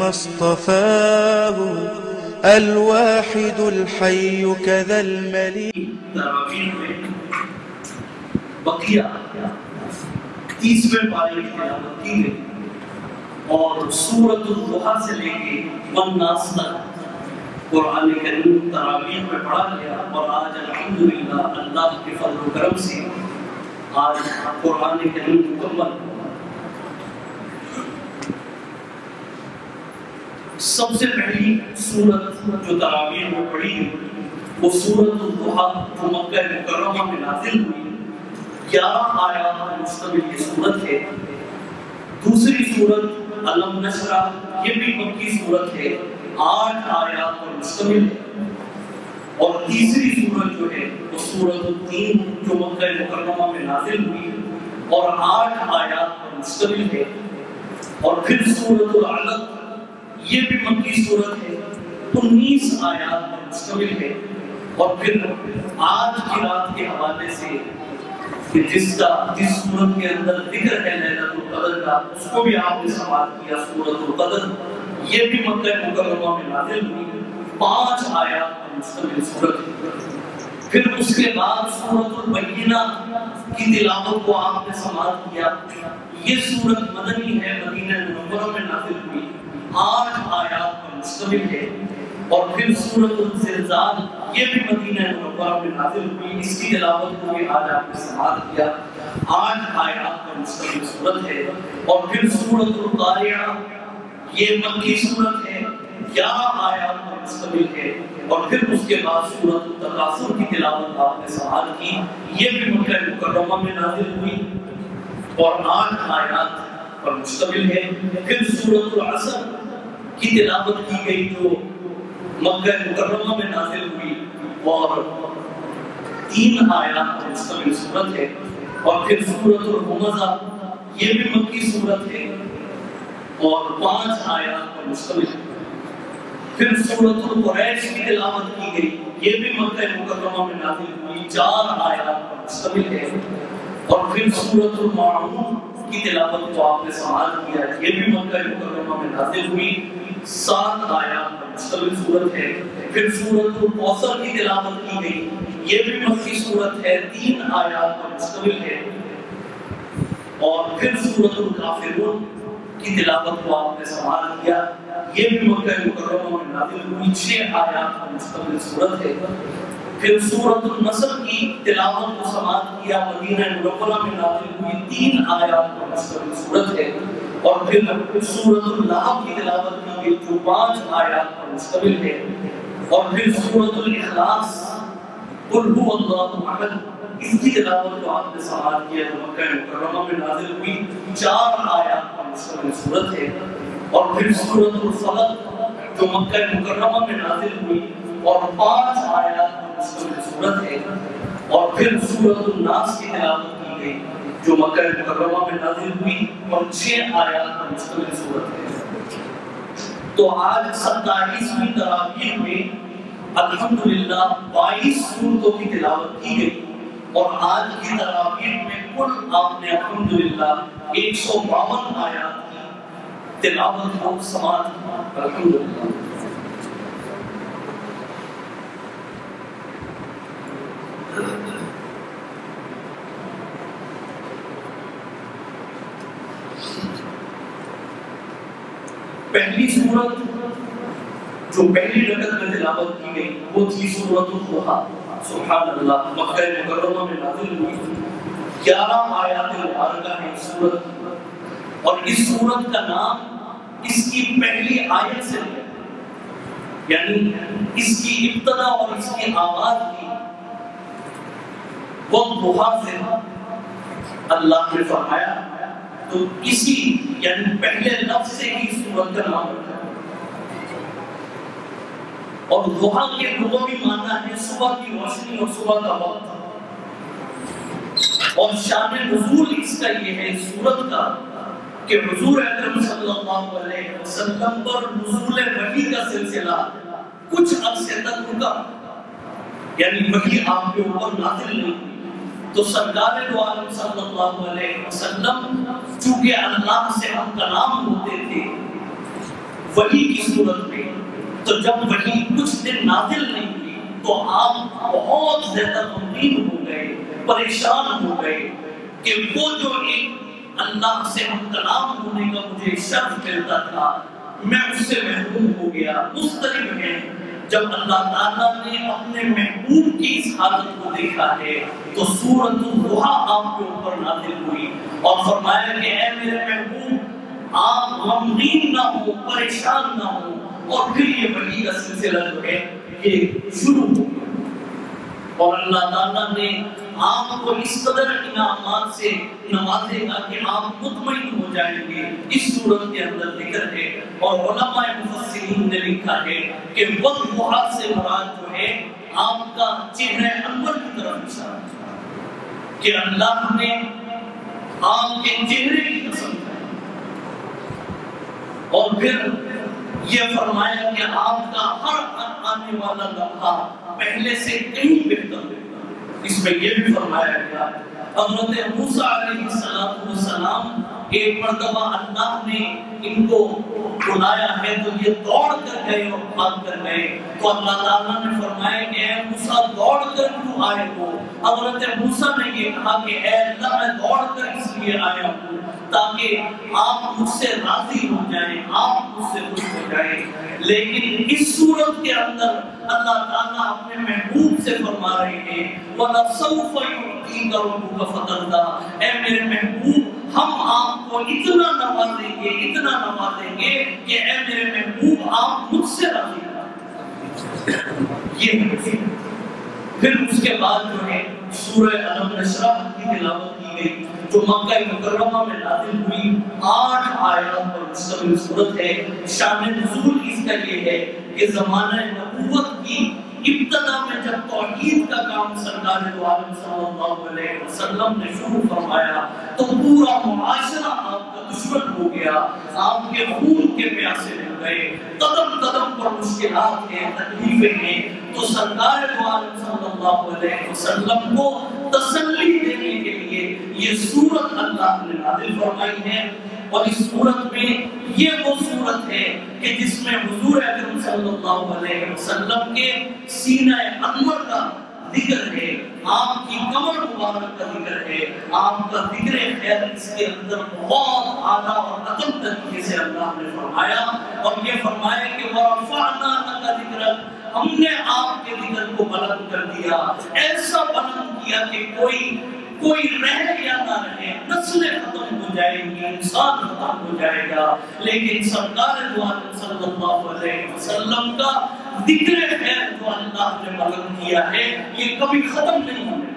بما اصطفاه الواحد الحي كذا المليك. تراویح میں بقیہ 30ویں پارے کی تلاوت کی گئی اور سورۃ الضحیٰ سے لے کے والناس تک قرآن کریم تراویح میں پڑھا گیا. اور آج الحمدللہ اللہ کے فضل و کرم سے آج قرآن کریم مکمل. سب سے پہلی سورت جو تراویح میں پڑھی گئی وہ سورۃ الضحیٰ جو مکہ مکرمہ میں نازل ہوئی. 11 آیات پر مشتمل یہ سورت ہے. دوسری سورت علم نشرح یہ بھی مکی سورت ہے، 8 آیات پر مشتمل ہے. اور تیسری سورت جو ہے وہ سورۃ التین جو مکہ مکرمہ میں نازل ہوئی اور 8 آیات پر مشتمل ہے. اور پھر سورۃ العلق یہ بھی مکی سورت ہے، 19 آیات پر مشتمل ہے. اور پھر آج کی رات کے حوالے سے کہ جس سورت کے اندر ذکر ہے لیلۃ القدر کا، اس کو بھی آپ نے سماعت کیا. سورۃ القدر یہ بھی مکہ مکرمہ میں نازل ہوئی، 5 آیات پر مشتمل سورت ہے. پھر اس کے بعد سورۃ البینہ کی تلاوت کو آپ نے سماعت کیا. یہ سورت مدنی ہے، مدینہ منورہ میں نازل ہوئی، 8 آیات پر مشتمل ہے. اور پھر سورۃ الزلزال یہ بھی مدینہ منورہ میں نازل ہوئی، اس کی تلاوت کو بھی آج آپ نے سماعت کیا. 8 آیات پر مشتمل سورت ہے. اور پھر سورۃ القاریعہ یہ مکی سورت ہے، 11 آیات پر مشتمل ہے. اور پھر اس کے بعد سورۃ التکاثر کی تلاوت آپ نے سماعت کی، یہ بھی مکہ مکرمہ میں نازل ہوئی اور 8 آیات پر مشتمل ہے. پھر سورۃ العصر کی تلاوت کی گئی جو مکہ مکرمہ میں نازل ہوئی اور 3 آیات پر مشتمل سورت ہے. اور پھر سورۃ الہمزہ یہ بھی مکی سورت ہے اور 5 آیات پر مشتمل ہے. پھر سورۃ القریش کی تلاوت کی گئی، یہ بھی مکہ مکرمہ میں نازل ہوئی، 4 آیات پر مشتمل ہے. اور پھر سورۃ الماعون کی تلاوت کو آپ نے سماعت کیا، یہ بھی مکہ مکرمہ میں نازل ہوئی، 7 آیات پر مشتمل سورت ہے. پھر سورۃ الکوثر کی تلاوت کی گئی، یہ بھی مکی سورت ہے، 3 آیات پر مشتمل ہے. اور پھر سورۃ الکافرون کی تلاوت کو آپ نے سماعت کیا، یہ بھی مکہ مکرمہ میں نازل ہوئی، 6 آیات پر مشتمل سورت ہے. پھر سورۃ النصر کی تلاوت کو سماعت کیا، مدینہ منورہ میں نازل ہوئی، 3 آیات پر مشتمل سورت ہے. اور پھر سورۃ اللہب کی تلاوت کی گئی جو 5 آیات پر مشتمل ہے. اور پھر سورۃ الاخلاص قل هو اللہ احد، اس کی تلاوت کو آپ نے سماعت کیا جو مکہ مکرمہ میں نازل ہوئی، 4 آیات پر مشتمل سورت ہے. اور پھر سورۃ الفلق جو مکہ مکرمہ میں نازل ہوئی اور 5 آیات پر مشتمل سورت ہے. اور پھر سورۃ الناس کی تلاوت کی گئی جو مکہ مکرمہ میں نازل ہوئی اور 6 آیات پر مشتمل سورت ہے. تو آج 27ویں تراویح میں الحمدللہ 22 سورتوں کی تلاوت کی گئی اور آج کی تراویح میں کل آپ نے الحمدللہ 152 آیات کی تلاوت کو سماعت کی. الحمدللہ. پہلی سورت جو پہلی رکعت میں تلاوت کی گئی وہ تھی سورۃ الضحیٰ. سبحان اللہ، مکہ مکرمہ میں نازل ہوئی، 11 آیات مبارکہ ہے اس سورت. اور اس سورت کا نام اس کی پہلی آیت سے ہے، یعنی اس کی ابتدا اور اس کی آغاز بھی والضحیٰ سے اللہ نے فرمایا. تو اسی یعنی پہلے لفظ سے ہی سورت کا نام رکھا. اور ضحیٰ کے لغوی معنی ہے صبح کی روشنی اور صبح کا وقت. اور شان نزول اس کا یہ ہے سورت کا کہ حضور اکرم صلی اللہ علیہ وسلم پر نزول وحی کا سلسلہ کچھ عرصے تک رکا، یعنی وحی آپ کے اوپر نازل نہیں ہوئی. تو سرکار دو عالم صلی اللہ علیہ وسلم چونکہ اللہ سے ہم کلام ہوتے تھے، وحی کی صورت میں. تو جب وحی کچھ دن نازل نہیں ہوئی تو آپ بہت زیادہ غمگین ہو گئے, پریشان ہو گئے کہ وہ جو ایک اللہ سے ہم کلام ہونے کا مجھے شرف ملتا تھا میں اس سے محروم ہو گیا. مضطرب ہے. جب اللہ تعالیٰ نے اپنے محبوب کی اس حالت کو دیکھا ہے تو سورۃ الضحیٰ آپ کے اوپر نازل ہوئی اور فرمایا کہ اے میرے محبوب آپ غمگین نہ ہو, پریشان نہ ہو. اور پھر یہ وحی کا سلسلہ جو ہے یہ شروع ہو گیا اور اللہ تعالیٰ نے آپ کو اس قدر انعامات سے نوازے گا کہ آپ مطمئن ہو جائیں گے. اس صورت کے اندر ذکر ہے اور علماء مفسرین نے لکھا ہے کہ والضحیٰ سے مراد جو ہے آپ کا چہرہ انور کی طرف اشارہ ہے کہ اللہ نے آپ کے چہرے کی قسم کھائی اور پھر یہ فرمایا کہ آپ کا ہر آنے والا لمحہ پہلے سے کہیں بہتر ہوگا. اس میں یہ بھی فرمایا گیا حضرت موسیٰ علیہ السلام ایک مرتبہ اللہ نے ان کو بلایا ہے تو یہ دوڑ کر گئے اور بھاگ کر گئے تو اللہ تعالیٰ نے فرمایا کہ اے موسیٰ دوڑ کر کیوں آئے ہو. حضرت موسیٰ نے یہ کہا کہ اے اللہ میں دوڑ کر اس لیے آیا ہوں تاکہ آپ مجھ سے راضی ہو جائیں, آپ مجھ سے خوش ہو جائیں. لیکن اس صورت کے اندر اللہ تعالیٰ اپنے محبوب سے فرما رہے ہیں وَلَسَوْفَ يُعْطِيكَ رَبُّكَ فَتَرْضَىٰ اے میرے محبوب ہم آپ کو اتنا نوازیں گے, اتنا نوازیں گے کہ اے میرے محبوب آپ مجھ سے راضی ہو. یہ پھر اس کے بعد جو ہے سورہ الم نشرح کی تلاوت کی گئی جو مکہ مکرمہ میں نازل ہوئی. 8 آیات پر مشتمل سورت ہے. شان نزول اس کا یہ ہے کہ زمانہ نبوت کی ابتدا میں جب توحید کا کام سرکار دو عالم صلی اللہ علیہ وسلم نے شروع فرمایا تو پورا معاشرہ آپ کا دشمن ہو گیا, آپ کے خون کے پیاسے ہو گئے, قدم قدم پر مشکلات ہیں, تکلیفیں ہیں. تو سرکار دو عالم صلی اللہ علیہ وسلم کو تسلی دینے کے لیے یہ سورت اللہ نے نازل فرمائی ہے. اور اس صورت میں یہ وہ صورت ہے کہ جس میں حضور اکرم صلی اللہ علیہ وسلم کے سینہ انور کا ذکر ہے, آپ کی کمر مبارک کا ذکر ہے, آپ کا ذکر خیر اس کے اندر بہت اعلیٰ اور عظیم طریقے سے اللہ نے فرمایا. اور یہ فرمایا کہ وَرَفَعْنَا لَكَ ذِكْرَكَ ہم نے آپ کے ذکر کو بلند کر دیا, ایسا بلند کیا کہ کوئی رہ یا نہ رہے, نسلیں ختم ہو جائیں گی, انسان ختم ہو جائے گا, لیکن سرکار دو عالم صلی اللہ علیہ وسلم کا ذکر خیر جو اللہ نے بلند کیا ہے یہ کبھی ختم نہیں ہوگا.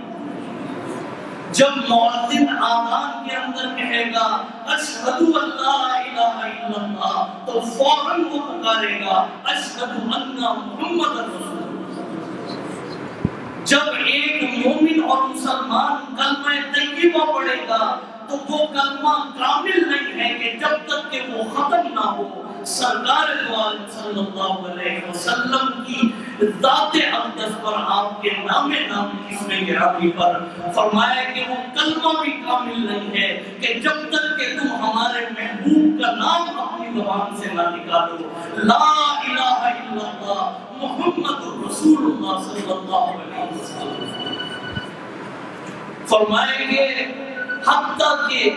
جب مؤذن آذان کے اندر کہے گا اشہد ان لا الہ الا اللہ تو فوراً وہ پکارے گا اشہد ان محمد رسول اللہ. جب ایک مومن اور مسلمان کلمہ طیبہ پڑھے گا تو وہ کلمہ کامل نہیں ہے کہ جب تک کہ وہ ختم نہ ہو. سرکار دو عالم صلی اللہ علیہ وسلم کی ذات اقدس پر آپ کے نام اس میں گرامی پر فرمایا کہ وہ کلمہ بھی کامل نہیں ہے کہ جب تک کہ تم ہمارے محبوب کا نام اپنی زبان سے نہ نکالو. لا الہ الا اللہ محمد رسول اللہ صلی اللہ علیہ وسلم فرمائیں گے. حتیٰ کہ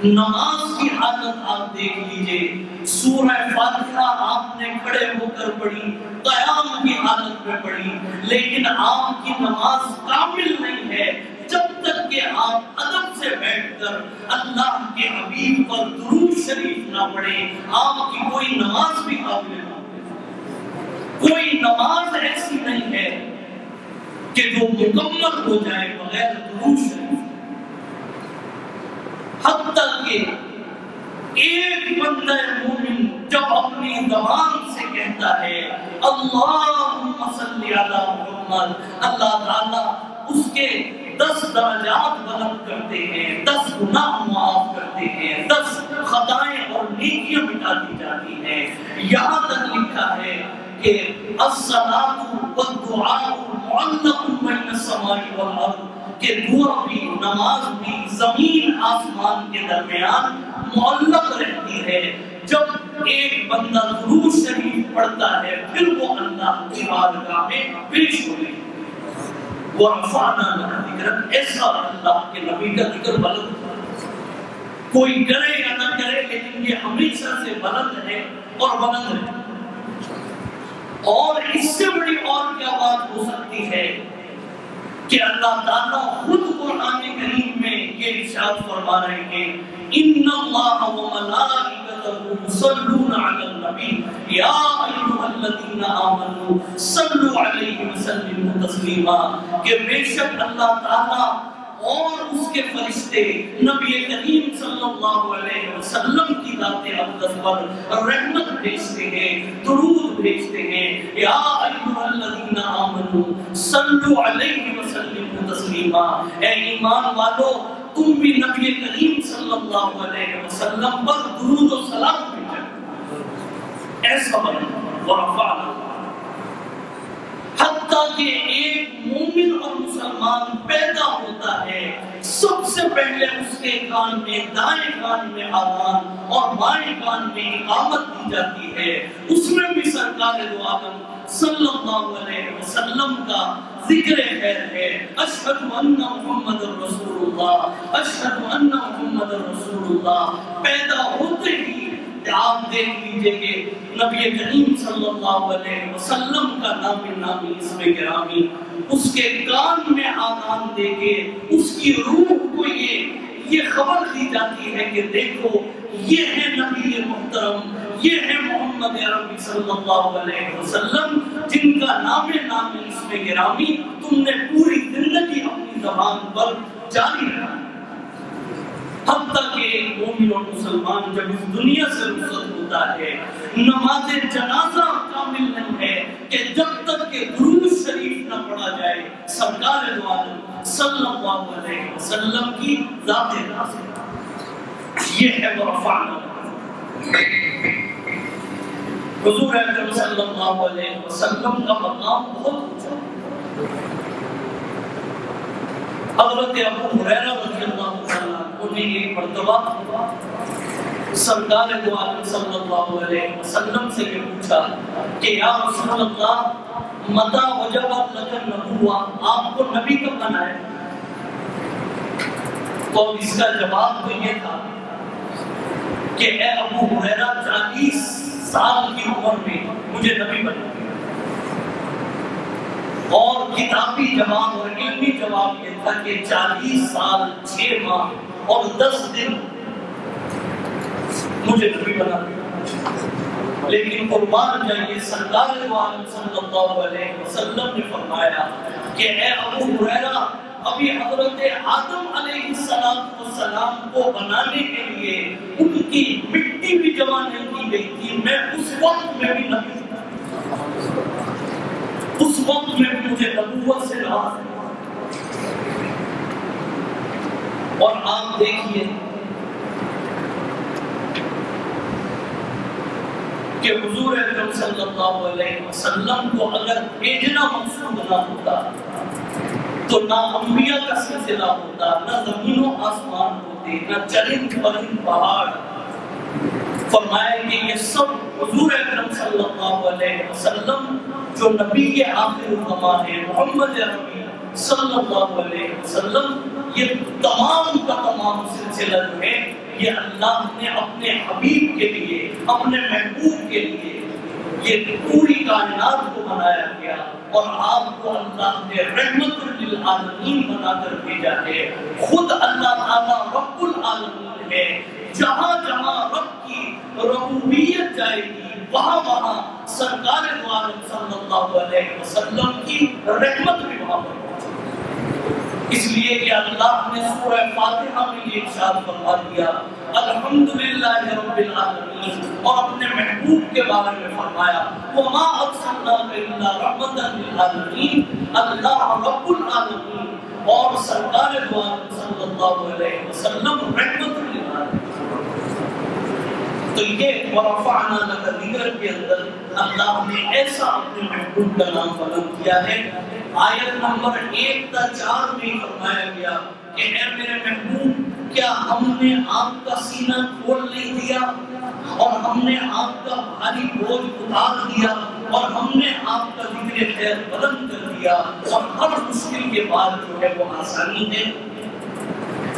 نماز کی حالت آپ دیکھ لیجئے, سورہ فاتحہ آپ نے کھڑے ہو کر پڑھی, قیام کی حالت میں پڑھی, لیکن آپ کی نماز کامل نہیں ہے جب تک کہ آپ ادب سے بیٹھ کر اللہ کے حبیب پر درود شریف نہ پڑھیں. آپ کی کوئی نماز بھی قابل نہیں, کوئی نماز ایسی نہیں ہے کہ جو مکمل ہو جائے بغیر درود شریف. حتیٰ کہ ایک بندہ مومن جب اپنی زبان سے کہتا ہے اللہم صلی علی محمد, اللہ تعالیٰ اس کے 10 درجات بلند کرتے ہیں, 10 گناہ معاف کرتے ہیں, 10 خطائیں اور نیکیاں مٹا دی جاتی ہیں. یہاں تک لکھا ہے کہ الصلاۃ والدعاء معلق بین السماء والارض کہ دعا بھی نماز بھی زمین آسمان کے درمیان معلق رہتی ہے. جب ایک بندہ درود شریف پڑھتا ہے پھر وہ اللہ کی بارگاہ میں پیش ہو گئی. وَرَفَعْنَا لَكَ ذِكْرَكَ، ایسا اللہ کے نبی کا ذکر بلند تھا. کوئی کرے یا نہ کرے لیکن یہ ہمیشہ سے بلند ہے اور بلند ہے. اور اس سے بڑی اور کیا بات ہو سکتی ہے کہ اللہ تعالیٰ خود قرآن کریم میں یہ ارشاد فرما رہے ہیں ان اللہ وملائکتہ یصلون علی النبی یا ایھا الذین آمنوا صلوا علیہ وسلموا تسلیما، کہ بے شک اللہ تعالیٰ اور اس کے فرشتے نبی کریم صلی اللہ علیہ وسلم کی ذات اقدس پر رحمت بھیجتے ہیں، درود بھیجتے ہیں. یا ایھا الذین آمنوا صلوا علیہ وسلموا تسلیما، اے ایمان والو تم بھی نبی کریم صلی اللہ علیہ وسلم پر درود و سلام بھیجو. ایسا بنا ورفعنا، حتیٰ کہ ایک مومن اور مسلمان پیدا ہوتا ہے سب سے پہلے اس کے کان میں دائیں کان میں آذان اور بائیں کان میں اقامت دی جاتی ہے. اس میں بھی سرکار دو عالم صلی اللہ علیہ وسلم کا ذکر خیر ہے. اشہد ان محمد رسول اللہ، اشہد ان محمد رسول اللہ. پیدا ہوتے ہی آپ دیکھ لیجئے کہ نبی کریم صلی اللہ علیہ وسلم کا نام نامی اسم گرامی اس کے کان میں آذان دے کے اس کی روح کو یہ خبر دی جاتی ہے کہ دیکھو یہ ہے نبی محترم، یہ ہے محمد عربی صلی اللہ علیہ وسلم جن کا نام نامی اسم گرامی تم نے پوری زندگی اپنی زبان پر جاری رکھا. حتیٰ کہ ایک مومن اور مسلمان جب اس دنیا سے رخصت ہوتا ہے نماز جنازہ کامل نہیں ہے کہ جب تک کہ درود شریف نہ پڑھا جائے سرکار دو عالم صلی اللہ علیہ وسلم کی ذات راضی. یہ ہے ورفعنا. حضور اکرم صلی اللہ علیہ وسلم کا مقام بہت اونچا. حضرت ابو ہریرہ رضی اللہ تعالیٰ انہیں ایک مرتبہ سرکار دو عالم صلی اللہ علیہ وسلم سے یہ پوچھا کہ یا رسول اللہ متى وجبت لک النبوہ، آپ کو نبی کب بنائے؟ تو اس کا جواب تو یہ تھا کہ اے ابو ہریرہ 40 سال کی عمر میں مجھے نبی بنائے. اور کتابی جواب اور علمی جواب یہ تھا کہ 40 سال 6 ماہ اور 10 دن مجھے نبی بنا دیا. لیکن قربان جائیے سرکار دو عالم صلی اللہ علیہ وسلم نے فرمایا کہ اے ابو ہریرہ ابھی حضرت آدم علیہ السلام کو بنانے کے لیے ان کی مٹی بھی جمع نہیں کی گئی تھی، میں اس وقت میں بھی نبی تھا، اس وقت میں بھی مجھے نبوت سے نواز ہے. اور آپ دیکھیے کہ حضور اکرم صلی اللہ علیہ وسلم کو اگر بھیجنا مقصود نہ ہوتا تو نہ انبیاء کا سلسلہ ہوتا، نہ زمین و آسمان ہوتے، نہ چرند پرند پہاڑ. فرمایا کہ یہ سب حضور اکرم صلی اللہ علیہ وسلم جو نبی کے آخر الزمان ہے محمد عربی صلی اللہ علیہ وسلم، یہ تمام کا تمام سلسلہ جو ہے یہ اللہ نے اپنے حبیب کے لیے، اپنے محبوب کے لیے یہ پوری کائنات کو بنایا گیا. اور آپ کو اللہ نے رحمت للعالمین بنا کر بھیجا ہے. خود اللہ تعالیٰ رب العالمین ہے. جہاں جہاں رب کی ربوبیت جائے گی وہاں وہاں سرکار دو عالم صلی اللہ علیہ وسلم کی رحمت بھی وہاں پر. اس لیے کہ اللہ نے سورہ فاتحہ میں یہ ارشاد فرما دیا الحمدللہ رب العالمین، اور اپنے محبوب کے بارے میں فرمایا وما ارسلناک الا رحمتا للعالمین، اللہ رب العالمین اور سرکار دو عالم صلی اللہ علیہ وسلم رحمت للعالمین. تو یہ ورفعنا لک ذکر کے اندر اللہ نے ایسا اپنے محبوب کا نام بلند کیا ہے. آیت نمبر 1 تا 4 میں فرمایا گیا کہ اے میرے محبوب کیا ہم نے آپ کا سینہ کھول نہیں دیا اور ہم نے آپ کا بھاری بوجھ اتار دیا اور ہم نے آپ کا ذکر خیر بلند کر دیا اور ہر مشکل کے بعد جو ہے وہ آسانی ہے۔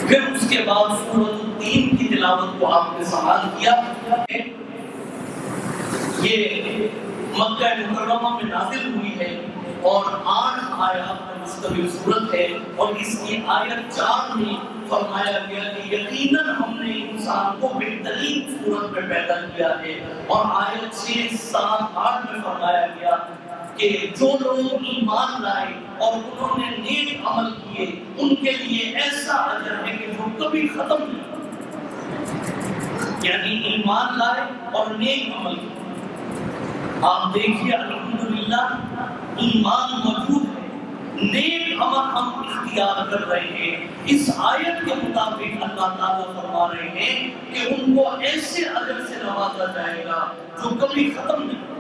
پھر اس کے بعد سورۃ التین کی تلاوت کو آپ نے سماعت کیا۔ یہ مکہ مکرمہ میں نازل ہوئی ہے اور 8 آیات پر مشتمل سورت ہے، اور اس کی آیت 4 میں فرمایا گیا کہ یقیناً ہم نے انسان کو بہترین صورت میں پیدا کیا ہے، اور آیت 6، 7، 8 میں فرمایا گیا کہ جو لوگ ایمان لائے اور انہوں نے نیک عمل کیے ان کے لیے ایسا اجر ہے کہ جو کبھی ختم نہیں ہوگا۔ یعنی ایمان لائے اور نیک عمل کیے۔ آپ دیکھیے الحمدللہ ایمان موجود ہے، نیک عمل ہم اختیار کر رہے ہیں۔ اس آیت کے مطابق اللہ تعالیٰ فرما رہے ہیں کہ ان کو ایسے اجر سے نوازا جائے گا جو کبھی ختم نہیں ہوگا۔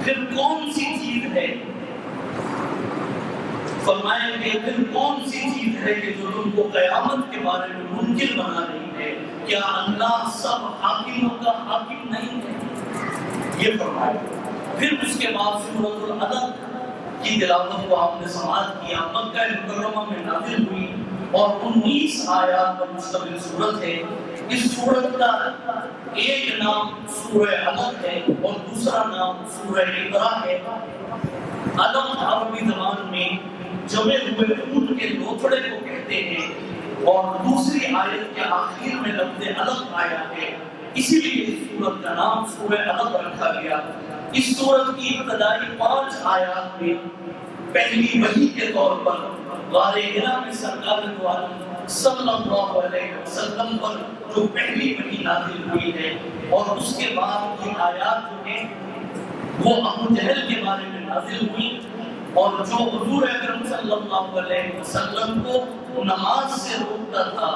پھر کون سی چیز ہے، فرمایا کہ پھر کون سی چیز ہے کہ جو تم کو قیامت کے بارے میں منکر بنا رہی ہے؟ کیا اللہ سب حاکموں کا حاکم نہیں ہے؟ یہ فرمایا۔ پھر اس کے بعد سورۃ العلق کی تلاوت کو آپ نے سماعت کیا۔ مکہ مکرمہ میں نازل ہوئی اور 19 آیات پر مشتمل سورت ہے۔ اس سورت کا ایک نام سورہ علق ہے اور دوسرا نام سورہ اقرا ہے۔ علق عربی زبان میں جمے ہوئے اونٹ کے لوتھڑے کو کہتے ہیں، اور دوسری آیت کے آخر میں لفظ علق آیا ہے، اسی لیے اس سورت کا نام سورہ علق رکھا گیا۔ اس سورت کی ابتدائی 5 آیات میں پہلی وحی کے طور پر غار حرا میں سرکار دو عالم صلی اللہ علیہ وسلم پر جو پہلی وحی نازل ہوئی ہے، اور اس کے بعد کی آیات جو ہیں وہ ابو جہل کے بارے میں نازل ہوئی، اور جو حضور اکرم صلی اللہ علیہ وسلم کو نماز سے روکتا تھا۔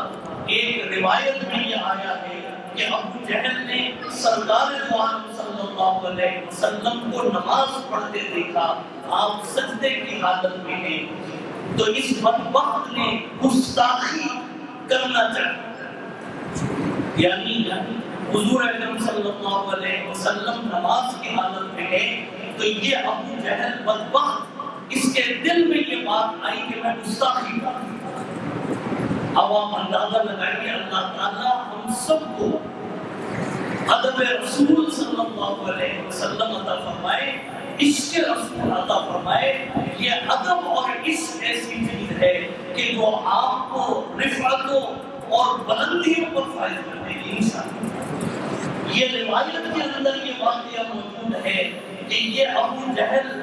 ایک روایت میں یہ آیا ہے کہ ابو جہل نے سرکار دو عالم صلی اللہ علیہ وسلم کو نماز پڑھتے دیکھا، آپ سجدے کی حالت میں ہیں، تو اس بدبخت نے گستاخی کرنا چاہا، یعنی حضور اکرم صلی اللہ علیہ وسلم نماز کی حالت میں ہے، تو یہ ابو جہل بدبخت اس کے دل میں یہ بات آئی کہ میں گستاخی کروں۔ اب آپ اندازہ لگائیے اللہ تعالیٰ ہم سب کو ادب رسول صلی اللہ علیہ وسلم عطا فرمائے، عشق رسول عطا فرمائے۔ یہ ادب اور عشق ایسی چیز ہے کہ جو آپ کو رفعتوں اور بلندیوں پر فائز کرنے کی انشاءاللہ۔ یہ روایت کے اندر یہ واقعہ موجود ہے کہ یہ ابو جہل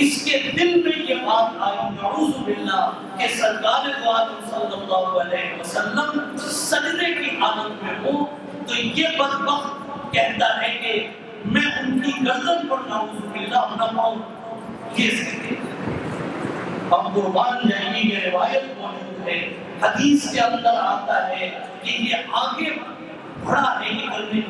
اس کے دل میں یہ بات آئی نعوذ باللہ کہ سرکار دو عالم صلی اللہ علیہ وسلم سجدے کی حالت میں ہو، تو یہ بدبخت کہتا ہے کہ میں ان کی گردن پر نعوذ باللہ اپنا پاؤں یہ سکتے۔ ہم قربان جائیں، یہ روایت موجود ہے، حدیث کے اندر آتا ہے کہ یہ آگے بڑھا ہے یہ کرنے،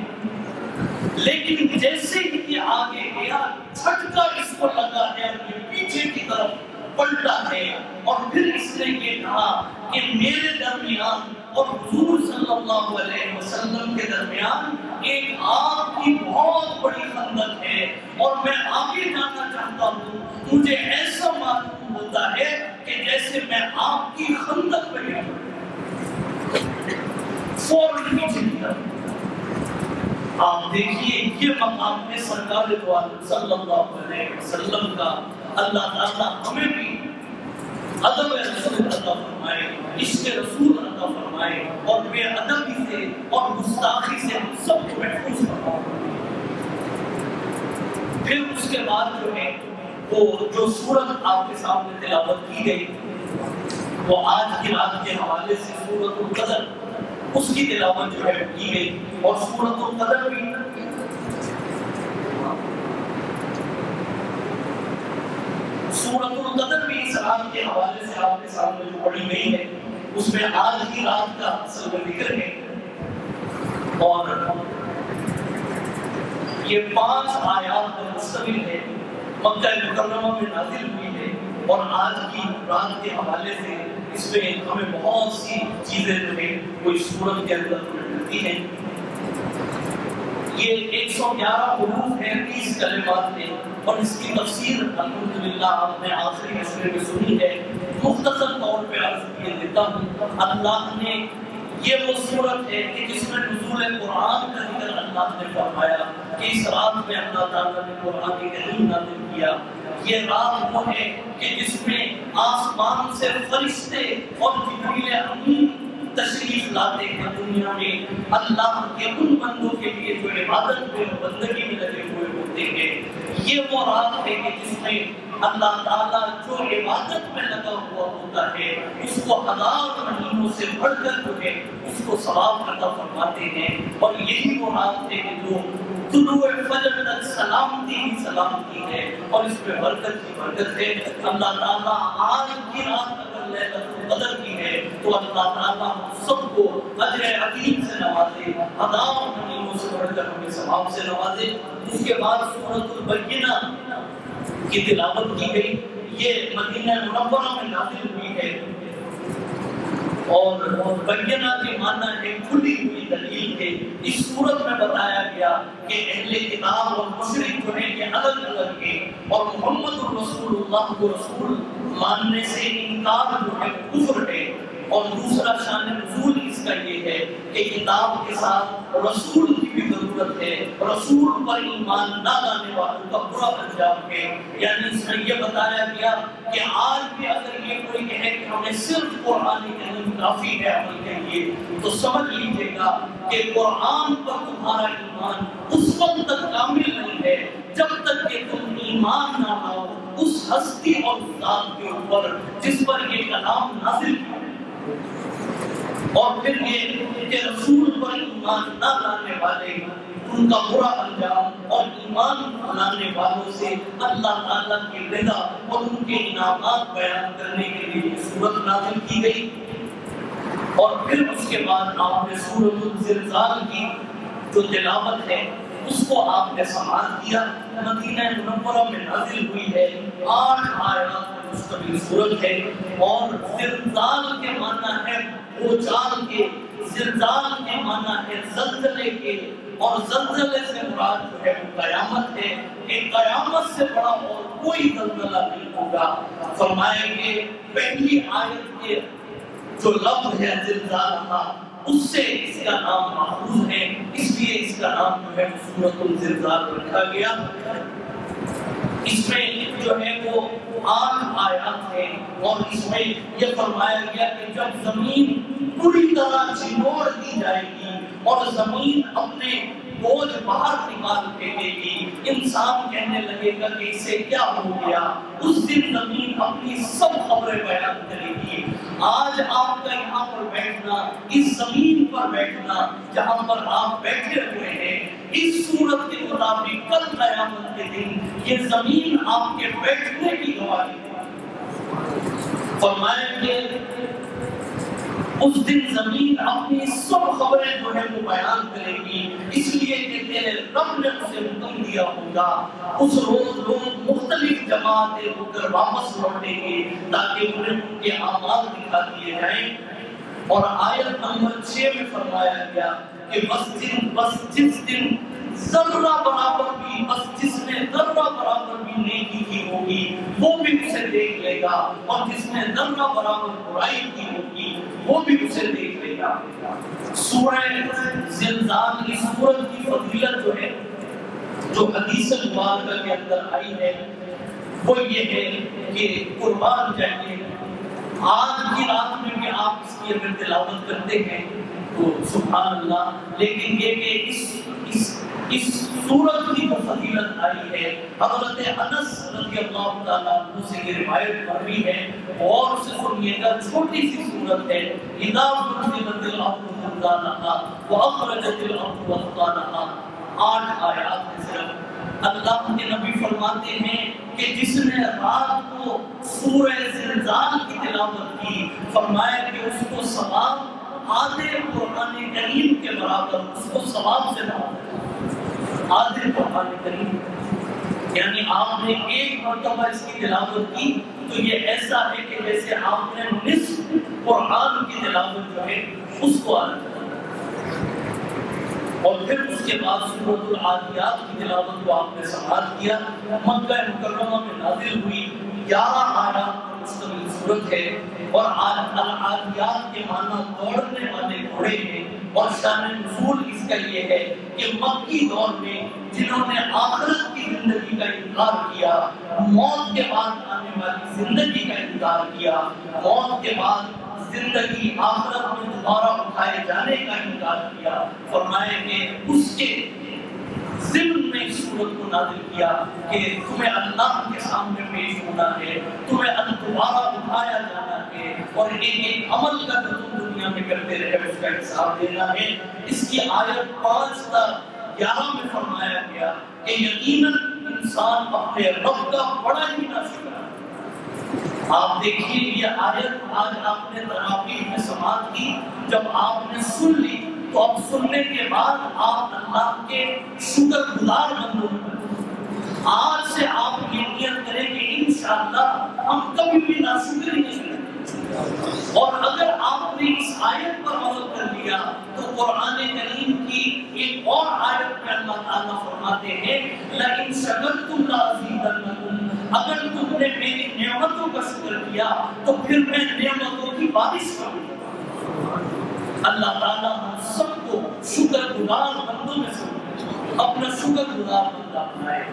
لیکن جیسے ہی یہ آگے گیا جھٹکا اس کو لگا ہے اور یہ پیچھے کی طرف پلٹا ہے، اور پھر اس نے یہ کہا کہ میرے درمیان اور حضور صلی اللہ علیہ وسلم کے درمیان ایک آگ کی بہت بڑی خندق ہے، اور میں آگے جانا چاہتا ہوں، مجھے ایسا معلوم ہوتا ہے کہ جیسے میں آگ کی خندق میں گیا فوراً پیچھے کی طرف۔ آپ دیکھیے یہ مقام ہے سرکار دو عالم صلی اللہ علیہ وسلم کا۔ اللہ تعالیٰ ہمیں بھی ادب رسول عطا فرمائے، عشق رسول عطا فرمائے، اور بے ادبی سے اور گستاخی سے ہم سب کو محفوظ فرمائے۔ پھر اس کے بعد جو ہے وہ جو سورت آپ کے سامنے تلاوت کی گئی وہ آج کی رات کے حوالے سے سورۃ القدر، اس کی تلاوت جو ہے کی گئی، اور سورۃ القدر بھی اس رات کے حوالے سے آپ کے سامنے جو پڑھی گئی ہے اس میں آج کی رات کا اصل میں ذکر ہے، اور یہ 5 آیات پر مشتمل ہے۔ مکہ مکرمہ میں نازل ہوئی ہے، اور آج کی رات کے حوالے سے اس میں ہمیں بہت سی چیزیں جو ہے وہ اس سورت کے اندر ملتی ہیں۔ یہ 111 حروف ہیں، 30 کلمات ہیں، اور اس کی تفسیر الحمدللہ آپ نے آخری حصے میں سنی ہے۔ مختصر طور پہ عرض کیے دیتا ہوں، اللہ نے یہ وہ صورت ہے کہ جس میں نزول قرآن کا ذکر اللہ نے فرمایا کہ اس رات میں اللہ تعالیٰ نے قرآن کریم نازل کیا۔ یہ رات وہ ہے کہ جس میں آسمان سے فرشتے اور جبریل امین تشریف لاتے ہیں دنیا میں اللہ کے ان بندوں کے لیے جو عبادت میں اور بندگی میں لگے ہوئے ہوتے ہیں۔ یہ وہ رات ہے کہ جس میں اللہ تعالیٰ جو عبادت میں لگا ہوا ہوتا ہے اس کو 1000 مہینوں سے بڑھ کر جو ہے اس کو ثواب عطا فرماتے ہیں، اور یہی وہ رات ہے کہ جو طلوع فجر تک سلامتی ہی سلامتی ہے، اور اس میں برکت ہی برکت ہے۔ اللہ تعالیٰ آج کی رات اگر لیلۃ القدر کی ہے تو اللہ تعالیٰ سب کو اجر عظیم سے نوازے، 1000 مہینوں سے بڑھ کر ہمیں ثواب سے نوازے۔ اس کے بعد سورۃ البینہ کی تلاوت کی گئی، یہ مدینہ منورہ میں نازل ہوئی ہے، اور بینہ کے معنی ہے کھلی ہوئی دلیل ہے۔ اس صورت میں بتایا گیا کہ اہل کتاب اور مشرک جو ہیں یہ الگ الگ ہیں، اور محمد رسول اللہ کو رسول ماننے سے انکار جو ہے کفر ہے۔ اور دوسرا شان نزول اس کا یہ ہے کہ کتاب کے ساتھ رسول کی بھی ضرورت ہے، رسول پر ایمان نہ لانے والوں کا برا انجام ہے۔ یعنی اس میں یہ بتایا گیا کہ آج بھی اگر یہ کوئی کہے کہ ہمیں صرف قرآن کریم کافی ہے عمل کے لیے، تو سمجھ لیجیے گا کہ قرآن پر تمہارا ایمان اس وقت تک کامل نہیں ہے جب تک کہ تم ایمان نہ لاؤ اس ہستی اور ذات کے اوپر جس پر یہ کلام نازل کیا، اور پھر یہ کہ رسول پر ایمان نہ لانے والے ان کا برا انجام، اور ایمان لانے والوں سے اللہ تعالیٰ کی رضا اور ان کے انعامات بیان کرنے کے لیے سورت نازل کی گئی۔ اور پھر اس کے بعد آپ نے سورۃ الزلزال کی جو تلاوت ہے اس کو آپ نے سماعت کیا۔ مدینہ منورہ میں نازل ہوئی ہے، 8 آیات پر مشتمل سورت ہے، اور زلزال کے معنی ہے بھوچال کے، زلزال کے معنی ہے زلزلے کے، اور زلزلے سے مراد جو ہے وہ قیامت ہے کہ قیامت سے بڑا اور کوئی زلزلہ نہیں ہوگا۔ فرمائیں گے پہلی آیت کے جو لفظ ہے زلزال کا، اس سے اس کا نام محفوظ ہے، اس لیے اس کا نام جو ہے سورۃ الزلزال رکھا گیا۔ اس میں جو ہے وہ 8 آیات ہیں، اور اس میں یہ فرمایا گیا کہ جب زمین پوری طرح چنوڑ دی جائے گی اور زمین اپنے بوجھ باہر نکال پھینکے گی، انسان کہنے لگے گا کہ اسے کیا ہو گیا، اس دن زمین اپنی سب خبریں بیان کرے گی۔ آج آپ کا یہاں پر بیٹھنا، اس زمین پر بیٹھنا جہاں پر آپ بیٹھے ہوئے ہیں، اس صورت کے مطابق کل قیامت کے دن یہ زمین آپ کے بیٹھنے کی گواہی دے۔ فرمائیں کہ اس دن زمین اپنی سب خبریں جو ہے وہ بیان کرے گی، اس لیے کہ تیرے رب نے اسے حکم دیا ہوگا۔ اس روز لوگ مختلف جماعتیں ہو کر واپس لوٹیں گے تاکہ انہیں ان کے اعمال دکھا دیے جائیں۔ اور آیت نمبر 6 میں فرمایا گیا کہ بس جس دن ذرہ برابر بھی، بس جس نے ذرہ برابر بھی نیکی کی ہوگی وہ بھی اسے دیکھ لے گا، اور جس نے ذرہ برابر برائی کی ہوگی وہ بھی اسے دیکھ لے گا۔ سورہ زلزال کی سورت کی فضیلت جو ہے جو حدیث مبارکہ کے اندر آئی ہے وہ یہ ہے کہ قربان جائیے آج کی رات میں بھی آپ اس کی اگر تلاوت کرتے ہیں تو سبحان اللہ، لیکن یہ کہ اس سورت کی جو فضیلت آئی ہے حضرت انس رضی اللہ تعالیٰ عنہ سے یہ روایت مروی ہے، اور سے سنیے گا، چھوٹی سی سورت ہے، اذا زلزلت الارض زلزالها واخرجت الارض اثقالها، 8 آیات ہیں صرف۔ اللہ کے نبی فرماتے ہیں کہ جس نے رات کو سورہ زلزال کی تلاوت کی، فرمایا کہ اس کو ثواب آدھے قرآن کریم کے برابر اس کو ثواب سے نوازا، آدھے قرآن کریم۔ یعنی آپ نے ایک مرتبہ اس کی تلاوت کی تو یہ ایسا ہے کہ جیسے آپ نے نصف قرآن کی تلاوت جو ہے اس کو ادا کیا۔ اور پھر اس کے بعد سورۃ العادیات کی تلاوت کو آپ نے سماعت کیا۔ مکہ مکرمہ میں نازل ہوئی 11 آیات پر مشتمل سورت ہے، اور العادیات کے معنی دوڑنے والے گھوڑے ہیں، اور شان نزول اس کا یہ ہے کہ مکی دور میں جنہوں نے آخرت کی زندگی کا انکار کیا، موت کے بعد آنے والی زندگی کا انکار کیا، موت کے بعد زندگی آخرت میں دوبارہ اٹھائے جانے کا انکار کیا، فرمائے کہ اس کے ضمن میں اس صورت کو نازل کیا کہ تمہیں اللہ کے سامنے پیش ہونا ہے، تمہیں دوبارہ اٹھایا جانا ہے، اور ایک عمل کا جو تم دنیا میں کرتے رہے اس کا حساب دینا ہے۔ اس کی آیت 5 تا 11 میں فرمایا گیا کہ یقیناً انسان اپنے رب کا بڑا ہی ناشکر ہے۔ آپ دیکھیے یہ آیت آج آپ نے تراویح میں سماعت کی، جب آپ نے سن لی تو اب سننے کے بعد آپ اللہ کے شکر گزار بندوں میں آج سے آپ یہ نیت کریں کہ انشاءاللہ ہم کبھی بھی ناشکری نہیں کریں گے۔ اور اگر آپ نے اس آیت پر عمل کر لیا تو قرآن کریم کی ایک اور آیت میں اللہ تعالیٰ فرماتے ہیں لَإِن شَكَرْتُمْ لَأَزِيدَنَّكُمْ، اگر تم نے میری نعمتوں کا شکر کیا تو پھر میں نعمتوں کی بارش کروں گا۔ اللہ تعالیٰ ہم سب کو شکر گزار بندوں میں سے اپنا شکر گزار بندہ بنائے۔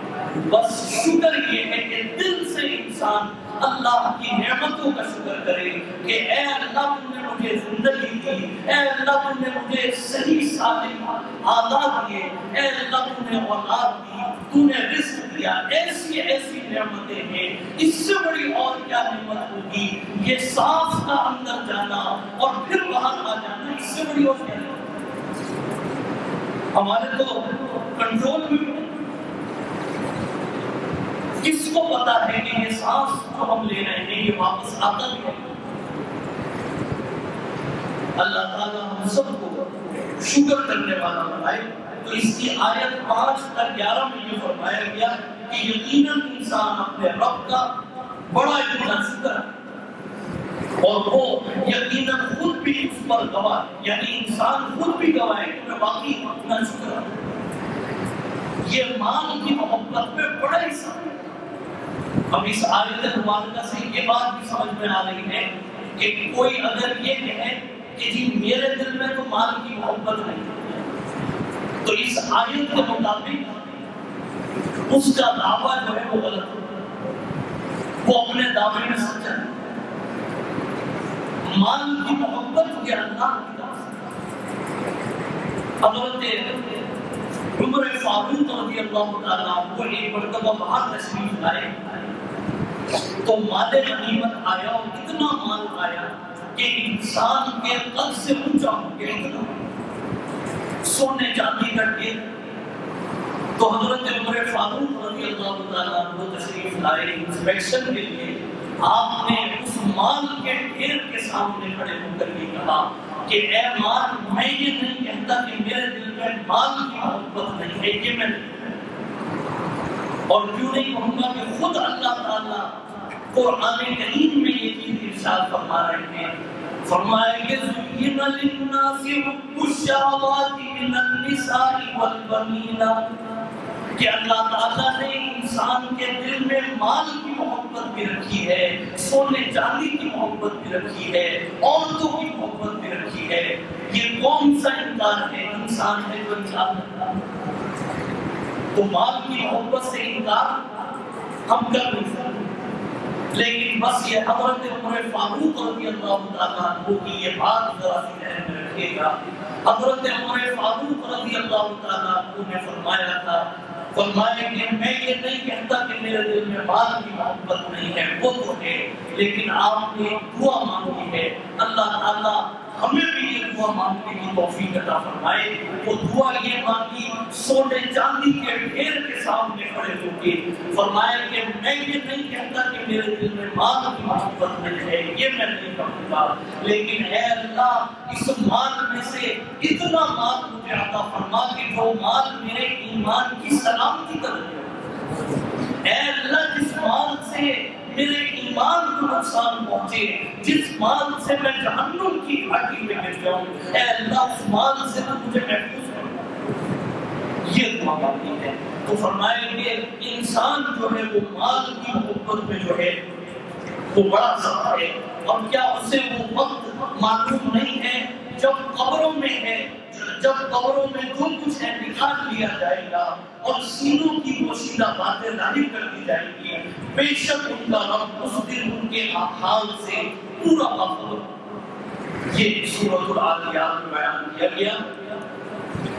بس شکر یہ ہے کہ دل سے انسان اللہ کی نعمتوں کا شکر کرے کہ اے اللہ تم نے مجھے زندگی دی، اے اللہ تم نے مجھے صحیح سالم آزاد دیے، اے اللہ تم نے اولاد دی، تو نے رزق دیا، ایسی ایسی نعمتیں ہیں، اس سے بڑی اور کیا نعمت ہوگی؟ یہ سانس کا اندر جانا اور پھر باہر آ جانا، اس سے بڑی اور کیا نعمت؟ ہمارے تو کنٹرول بھی کس کو پتا ہے کہ یہ سانس جو ہم لے رہے ہیں یہ واپس آتا بھی ہے؟ اللہ تعالیٰ ہم سب کو شکر کرنے والا بنائے۔ تو اس کی آیت 5 تا 11 میں یہ فرمایا گیا کہ یقیناً انسان اپنے رب کا بڑا ہی ناشکر ہے، اور وہ یقیناً خود بھی اس پر گواہ، یعنی انسان خود بھی گواہ ہے کہ میں واقعی ناشکر ہوں۔ یہ مال کی محبت میں بڑا حصہ ہے۔ اب اس آیت مبارکہ سے یہ بات بھی سمجھ میں آ رہی ہے کہ کوئی اگر یہ کہے کہ جی میرے دل میں تو مال کی محبت نہیں، تو اس آیت کے مطابق اس کا دعویٰ جو ہے وہ غلط ہے، وہ اپنے دعوے میں سچا ہے۔ مال کی محبت یہ اللہ کی طرف سے۔ حضرت عمر فاروق رضی اللہ تعالیٰ وہ ایک مرتبہ باہر تشریف لائے تو مال غنیمت آیا، اور اتنا مال آیا کہ انسان کے قد سے اونچا ہو گیا، اتنا سونے چاندی کا ڈھیر۔ تو حضرت عمر فاروق رضی اللہ تعالیٰ وہ تشریف لائے انسپیکشن کے لیے۔ آپ نے اس مال کے ڈھیر کے سامنے کھڑے ہو کر یہ کہا کہ اے مال، میں یہ نہیں کہتا کہ میرے دل میں مال کی محبت نہیں ہے، یہ میں نہیں، اور کیوں نہیں کہوں گا کہ خود اللہ تعالیٰ قرآن کریم میں یہ چیز ارشاد فرما رہے ہیں۔ فرمایا کہ زُيِّنَ لِلنَّاسِ حُبُّ الشَّهَوَاتِ مِنَ النِّسَاءِ وَالْبَنِينَ، کہ اللہ تعالیٰ نے انسان کے دل میں مال کی محبت بھی رکھی ہے، سونے چاندی کی محبت بھی رکھی ہے، عورتوں کی محبت بھی رکھی ہے۔ یہ کون سا انکار ہے؟ انسان ہے جو انکار کرتا ہے۔ تو مال کی محبت سے انکار ہم کر نہیں سکتے، لیکن بس یہ حضرت عمر فاروق رضی اللہ تعالیٰ عنہ کی یہ بات ذرا سی ذہن میں رکھیے گا۔ حضرت عمر فاروق رضی اللہ تعالیٰ عنہ نے فرمایا تھا، فرمایا کہ میں یہ نہیں کہتا کہ میرے دل میں مال کی محبت نہیں ہے، وہ تو ہے، لیکن آپ نے دعا مانگی ہے، اللہ تعالیٰ ہمیں بھی یہ دعا مانگنے کی توفیق عطا فرمائے۔ وہ دعا یہ مانگی سونے چاندی کے ڈھیر کے سامنے کھڑے ہو کے، فرمایا کہ میں یہ نہیں کہتا کہ میرے دل میں مال کی محبت نہیں ہے، یہ میں نہیں کہوں گا، لیکن اے اللہ اس مال میں سے اتنا مال مجھے عطا فرما کہ وہ مال میرے ایمان کی سلامتی کر دے۔ اے اللہ جس مال سے میرے ایمان کو نقصان پہنچے، جس مال سے میں جہنم کی گھاٹی میں گر جاؤں، اے اللہ اس مال سے تو مجھے محفوظ کر۔ یہ دعا مانگنی ہے۔ تو فرمائیں گے انسان جو ہے وہ مال کی محبت میں جو ہے وہ بڑا سخت ہے، اور کیا اسے وہ وقت معلوم نہیں ہے جب قبروں میں ہے، جب قبروں میں جو کچھ ہے نکال لیا جائے گا اور سینوں کی پوشیدہ باتیں ظاہر کر دی جائیں گی، بے شک ان کا رب اس دن ان کے حال سے پورا باخبر۔ یہ سورۃ العادیات میں بیان کیا گیا۔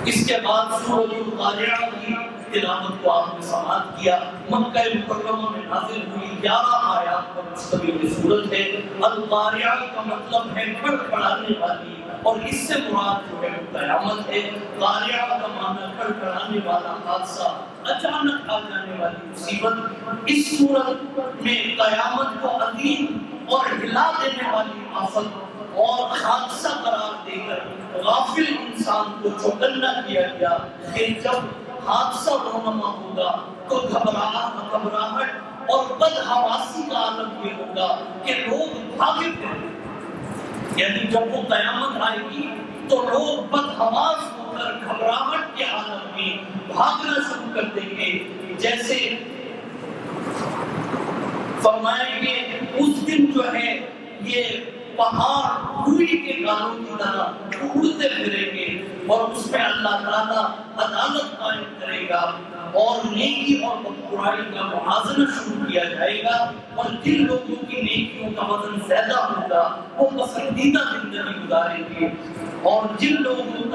اس کے بعد سورۃ القاریعہ کی تلاوت کو آپ نے سماعت کیا۔ مکہ مکرمہ میں نازل ہوئی 11 آیات پر مشتمل یہ سورت ہے۔ القاریعہ کا مطلب ہے کھڑکھڑانے والی، اور اس سے مراد جو ہے قیامت ہے۔ قاریعہ کا معنی کھڑکھڑانے والا حادثہ، اچانک آ جانے والی مصیبت۔ اس سورت میں قیامت کو عظیم اور ہلا دینے والی آفت اور حادثہ قرار دے کر غافل انسان کو چوکنا کیا گیا کہ جب حادثہ رونما ہوگا تو گھبراہٹ اور بدحواسی کا عالم یہ ہوگا کہ لوگ بھاگے پھریں، یعنی جب وہ قیامت آئے گی تو لوگ بدحواس ہو کر گھبراہٹ کے عالم میں بھاگنا شروع کر دیں گے۔ جیسے فرمائیں گے اس دن جو ہے یہ پہاڑ روئی کے گالوں کی طرح اڑتے پھریں گے، اور اس میں اللہ تعالیٰ عدالت قائم کرے گا اور نیکی اور برائی کا موازنہ شروع کیا جائے گا، اور جن لوگوں کی نیکیوں کا وزن زیادہ ہوگا وہ پسندیدہ زندگی گزاریں گے، اور جن لوگوں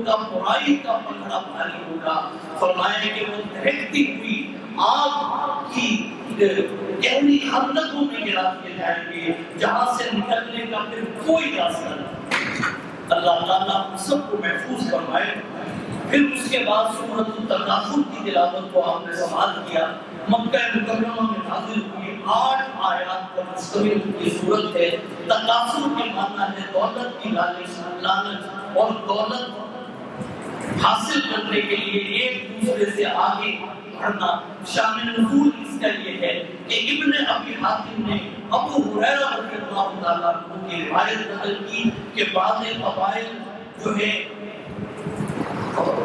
کا برائی کا پکڑا بھاری ہوگا، فرمایا کہ وہ دہکتی ہوئی آگ کی گہری خندقوں میں گرا دیے جائیں گے، جہاں سے نکلنے کا پھر کوئی راستہ نہیں۔ اللہ تعالیٰ ہم سب کو محفوظ فرمائے۔ پھر اس کے بعد سورۃ التکاثر کی تلاوت کو آپ نے سماعت کیا۔ مکہ مکرمہ میں نازل ہوئی 8 آیات پر مشتمل یہ سورت ہے۔ تکاثر کے معنی ہے دولت کی لالچ، اور دولت حاصل کرنے کے لیے ایک دوسرے سے آگے بڑھنا۔ شان نزول اس کا یہ ہے کہ ابن ابی حاتم نے ابو ہریرہ رضی اللہ تعالیٰ عنہ کی روایت نقل کی کہ بعض قبائل جو ہے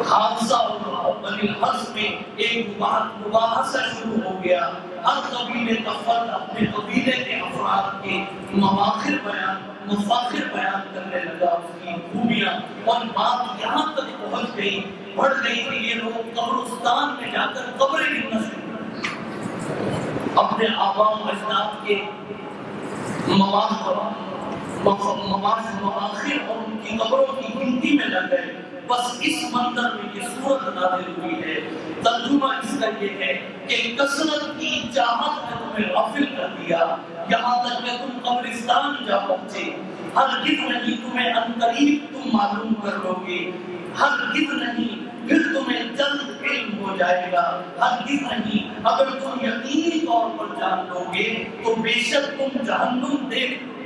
حادثہ اور بنی الحص میں ایک مباحثہ شروع ہو گیا۔ ہر قبیلے کا فرد اپنے قبیلے کے افراد کے مفاخر بیان کرنے لگا، اس کی خوبیاں، اور بات یہاں تک پہنچ گئی، بڑھ گئی کہ یہ لوگ قبرستان میں جا کر قبریں گننا شروع اپنے آباء و اجداد کے مفاخر اور ان کی قبروں کی گنتی میں لگ گئے۔ بس اس منظر میں یہ سورت نازل ہوئی ہے۔ ترجمہ اس کا یہ ہے کہ کثرت کی چاہت نے تمہیں غافل کر دیا، یہاں تک کہ تم قبرستان جا پہنچے۔ ہرگز نہیں تمہیں عنقریب تم معلوم کر لو گے، ہرگز نہیں پھر تمہیں جلد علم ہو جائے گا، ہرگز نہیں اگر تم یقینی طور پر جان لو گے تو بے شک تم جہنم دیکھ لو۔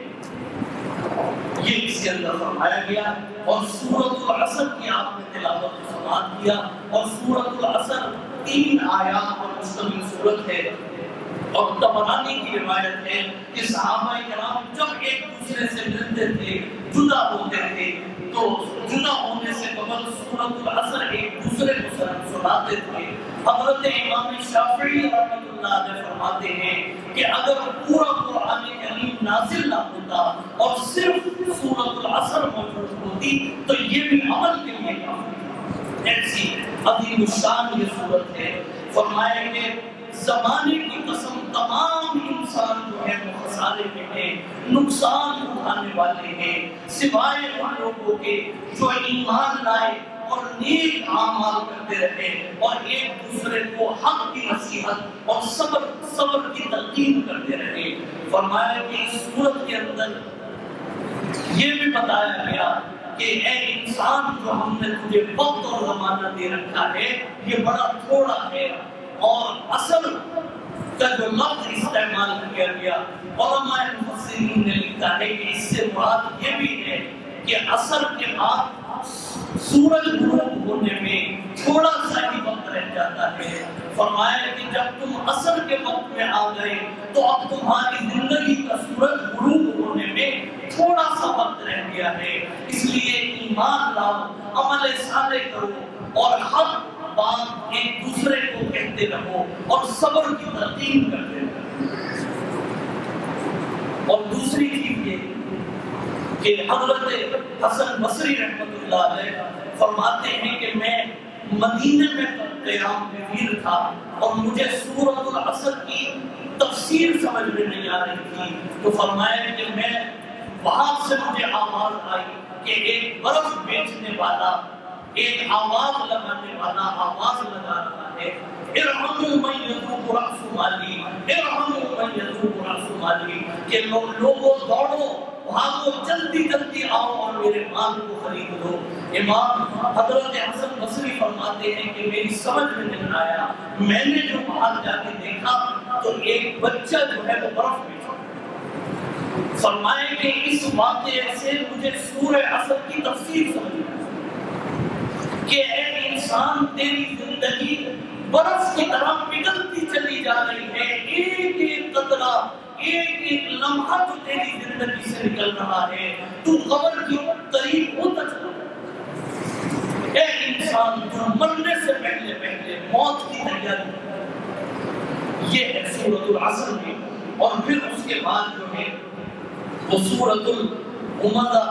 یہ اس کے اندر فرمایا گیا۔ اور سورۃ العصر کی آپ نے تلاوت کو سماعت کیا، اور سورۃ العصر 3 آیات پر مشتمل سورت ہے، اور طبرانی کی روایت ہے کہ صحابہ کرام جب ایک دوسرے سے ملتے تھے، جدا ہوتے تھے، تو جدا ہونے سے قبل سورۃ العصر ایک دوسرے کو سناتے تھے۔ حضرت امام شافعی رحمۃ اللہ علیہ فرماتے ہیں کہ اگر پورا قرآن کریم نازل نہ ہوتا اور صرف سورۃ العصر موجود ہوتی تو یہ بھی عمل کے لیے کافی، ایسی عظیم الشان یہ سورت ہے۔ فرمایا کہ زمانے کی قسم تمام انسان جو ہے وہ خسارے میں ہیں، نقصان اٹھانے والے ہیں، سوائے ان لوگوں کے جو ایمان لائے اور نیک اعمال کرتے رہے اور ایک دوسرے کو حق کی نصیحت اور صبر کی تلقین کرتے رہے۔ فرمایا کہ اس سورت کے اندر یہ بھی بتایا گیا کہ اے انسان جو ہم نے تجھے وقت اور زمانہ دے رکھا ہے یہ بڑا تھوڑا ہے، اور اصل کا جو لفظ استعمال کیا گیا علماء مفسرین نے لکھا ہے کہ اس سے مراد یہ بھی ہے کہ عصر کے بعد سورج غروب ہونے میں تھوڑا سا ہی وقت رہ جاتا ہے. فرمایا کہ جب تم عصر کے وقت میں آ گئے تو اب تمہاری زندگی کا سورج غروب ہونے میں تھوڑا سا وقت رہ گیا ہے. اس لیے ایمان لاؤ، عمل صالح کرو اور ہر بات ایک دوسرے کو کہتے رہو اور صبر کی تلقین کرتے رہو. اور دوسری چیز یہ کہ حضرت حسن بصری رحمۃ اللہ علیہ فرماتے ہیں کہ میں مدینے میں قیام پذیر تھا اور مجھے سورۃ العصر کی تفسیر سمجھ میں نہیں آ رہی تھی، تو فرمایا کہ میں وہاں سے مجھے آواز آئی کہ ایک برف بیچنے والا، ایک آواز لگانے والا آواز لگا رہا ہے، ارحموا من یذوق رأس مالی، ارحموا من یذوق رأس مالی، کہ لوگوں دوڑو، بھاگو، جلدی جلدی آؤ اور میرے مال کو خرید لو. امام حضرت حسن بصری فرماتے ہیں کہ میری سمجھ میں نہیں آیا، میں نے جو باہر جا کے دیکھا تو ایک بچہ جو ہے وہ برف میں تھا. فرمائے کہ اس واقعے سے مجھے سورہ عصر کی تفسیر سمجھ آئی کہ اے انسان تیری زندگی برف کی طرح پگھلتی چلی جا رہی ہے، ایک ایک قطرہ، ایک ایک لمحہ جو تیری زندگی سے نکل رہا ہے، تو قبر کی قریب ہوتا چلا. اے انسان تو مرنے سے پہلے پہلے موت کی تیاری. یہ ہے سورۃ العصر میں. اور پھر اس کے بعد جو ہے وہ سورۃ الہمزہ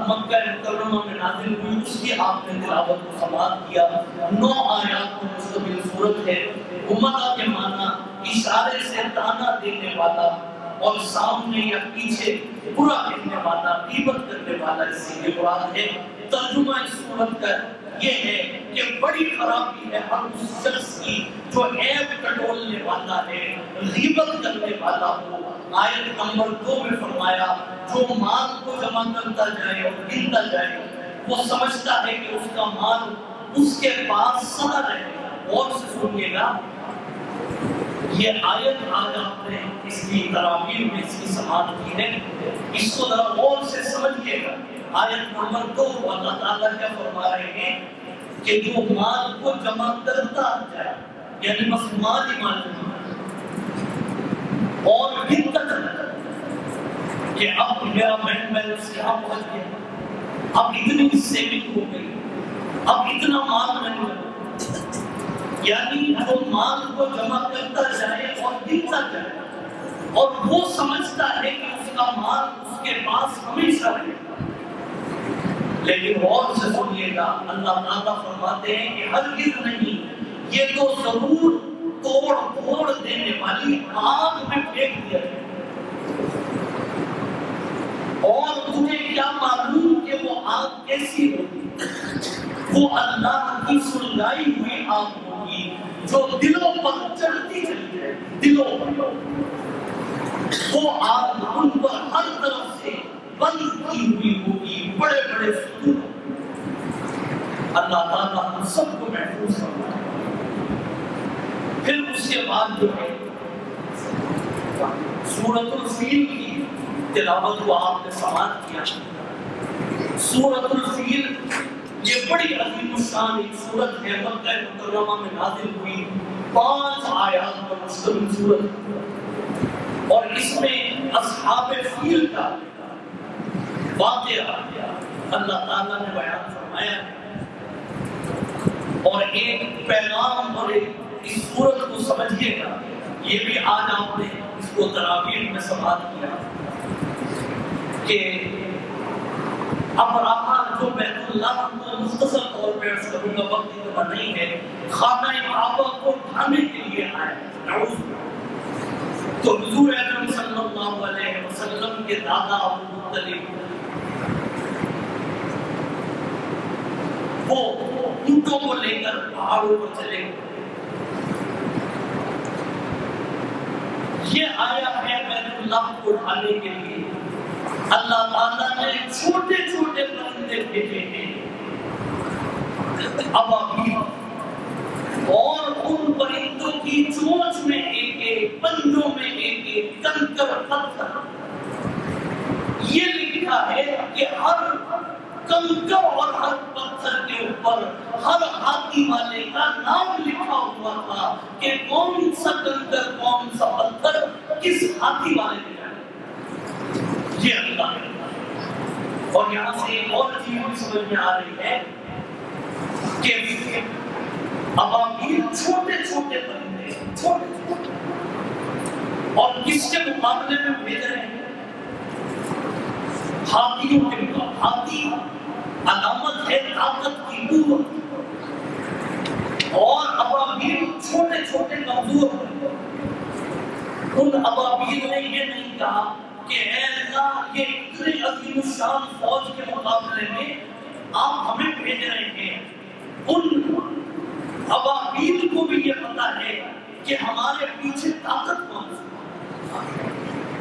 مکہ مکرمہ میں نازل ہوئی، اس کی آپ نے تلاوت کو سماعت کیا. 9 آیات پر مشتمل سورت ہے. ہمزہ کے معنی اشارے سے تانا دینے والا اور سامنے یا پیچھے برا کہنے والا، غیبت کرنے والا، اس سے یہ مراد ہے. ترجمہ اس سورت کا یہ ہے کہ بڑی خرابی ہے ہر اس شخص کی جو عیب ٹٹولنے والا ہے، غیبت کرنے والا ہو. آیت نمبر 2 میں فرمایا جو مال کو جمع کرتا جائے اور گنتا جائے وہ سمجھتا ہے کہ اس کا مال اس کے پاس سدا رہے. اور سے سنیے گا، یہ آیت آج آپ نے اس کی تراویح میں اس کی سماعت کی ہے، اس کو ذرا غور سے سمجھیے گا. آیت نمبر 2 اللہ تعالیٰ کیا فرما رہے ہیں کہ جو مال کو جمع کرتا جائے، یعنی بس مال ہی مال اور گنتا چلا جائے کہ اب میرا بینک بیلنس یہاں پہنچ گیا، اب اتنی سیونگ ہو گئی، اب اتنا مال نہیں لگا. یعنی جو مال کو جمع کرتا جائے اور گنتا جائے اور وہ سمجھتا ہے کہ اس کا مال اس کے پاس ہمیشہ رہے گا. لیکن غور سے سنیے گا، اللہ تعالیٰ فرماتے ہیں کہ ہرگز نہیں، یہ تو ضرور توڑ پھوڑ دینے والی آگ میں پھینک دیا جائے. اور تمہیں کیا معلوم کہ وہ آگ کیسی ہوگی؟ وہ اللہ کی سلگائی ہوئی آگ ہوگی جو دلوں پر چڑھتی چلی جائے. دلوں پر وہ آگ ان پر ہر طرف سے بند کی ہوئی ہوگی، بڑے بڑے ستون. اللہ تعالیٰ ہم سب کو محفوظ فرمائے. پھر اس کے بعد جو ہے سورۃ الفیل کی تلاوت کو آپ نے سماعت کیا. سورۃ الفیل یہ بڑی عظیم الشان ایک سورت ہے، مکہ مکرمہ میں نازل ہوئی، 5 آیات پر مشتمل سورت. اور اس میں اصحاب فیل کا واقعہ اللہ تعالیٰ نے بیان فرمایا ہے. اور ایک پیغام اور اس سورت کو سمجھیے گا، یہ بھی آج آپ نے اس کو تراویح میں سماعت کیا کہ ابراہا جو بیت اللہ کو مختصر طور پہ عرض کروں گا، وقت اتنا نہیں ہے، خانہ کعبہ کو ڈھانے کے لیے آئے. نعوذ تو حضور اکرم صلی اللہ علیہ وسلم کے دادا ابو مطلب وہ اونٹوں کو لے کر پہاڑوں پر چلے گئے. یہ آیا ہے بیت اللہ کو ڈھانے کے لیے. اللہ تعالیٰ نے چھوٹے چھوٹے پرندے بھیجے ہیں، ابابیل، اور ان پرندوں کی چونچ میں ایک ایک، پنجوں میں ایک ایک کنکر پتھر. یہ لکھا ہے کہ ہر کنکر اور ہر پتھر کے اوپر پر ہر ہاتھی والے کا نام لکھا ہوا تھا کہ کون سا کنکر کون سا پتھر کس ہاتھی والے نے ڈالا۔ یہ اللہ ہے۔ اور یہاں سے ایک اور چیز بھی سمجھ میں آ رہی ہے کہ ابابیل چھوٹے چھوٹے پرندے چھوٹے چھوٹے اور کس کے مقابلے میں بھیج رہے ہیں؟ ہاتھیوں کے مقابلے۔ ہاتھی علامت ہے طاقت کی، قوت، اور ابابیل چھوٹے چھوٹے کمزور ہیں۔ ان ابابیل نے یہ نہیں کہا کہ اے اللہ یہ اتنے عظیم الشان فوج کے مقابلے میں آپ ہمیں بھیج رہے ہیں۔ ان ابابیل کو بھی یہ پتا ہے کہ ہمارے پیچھے طاقت کون سی،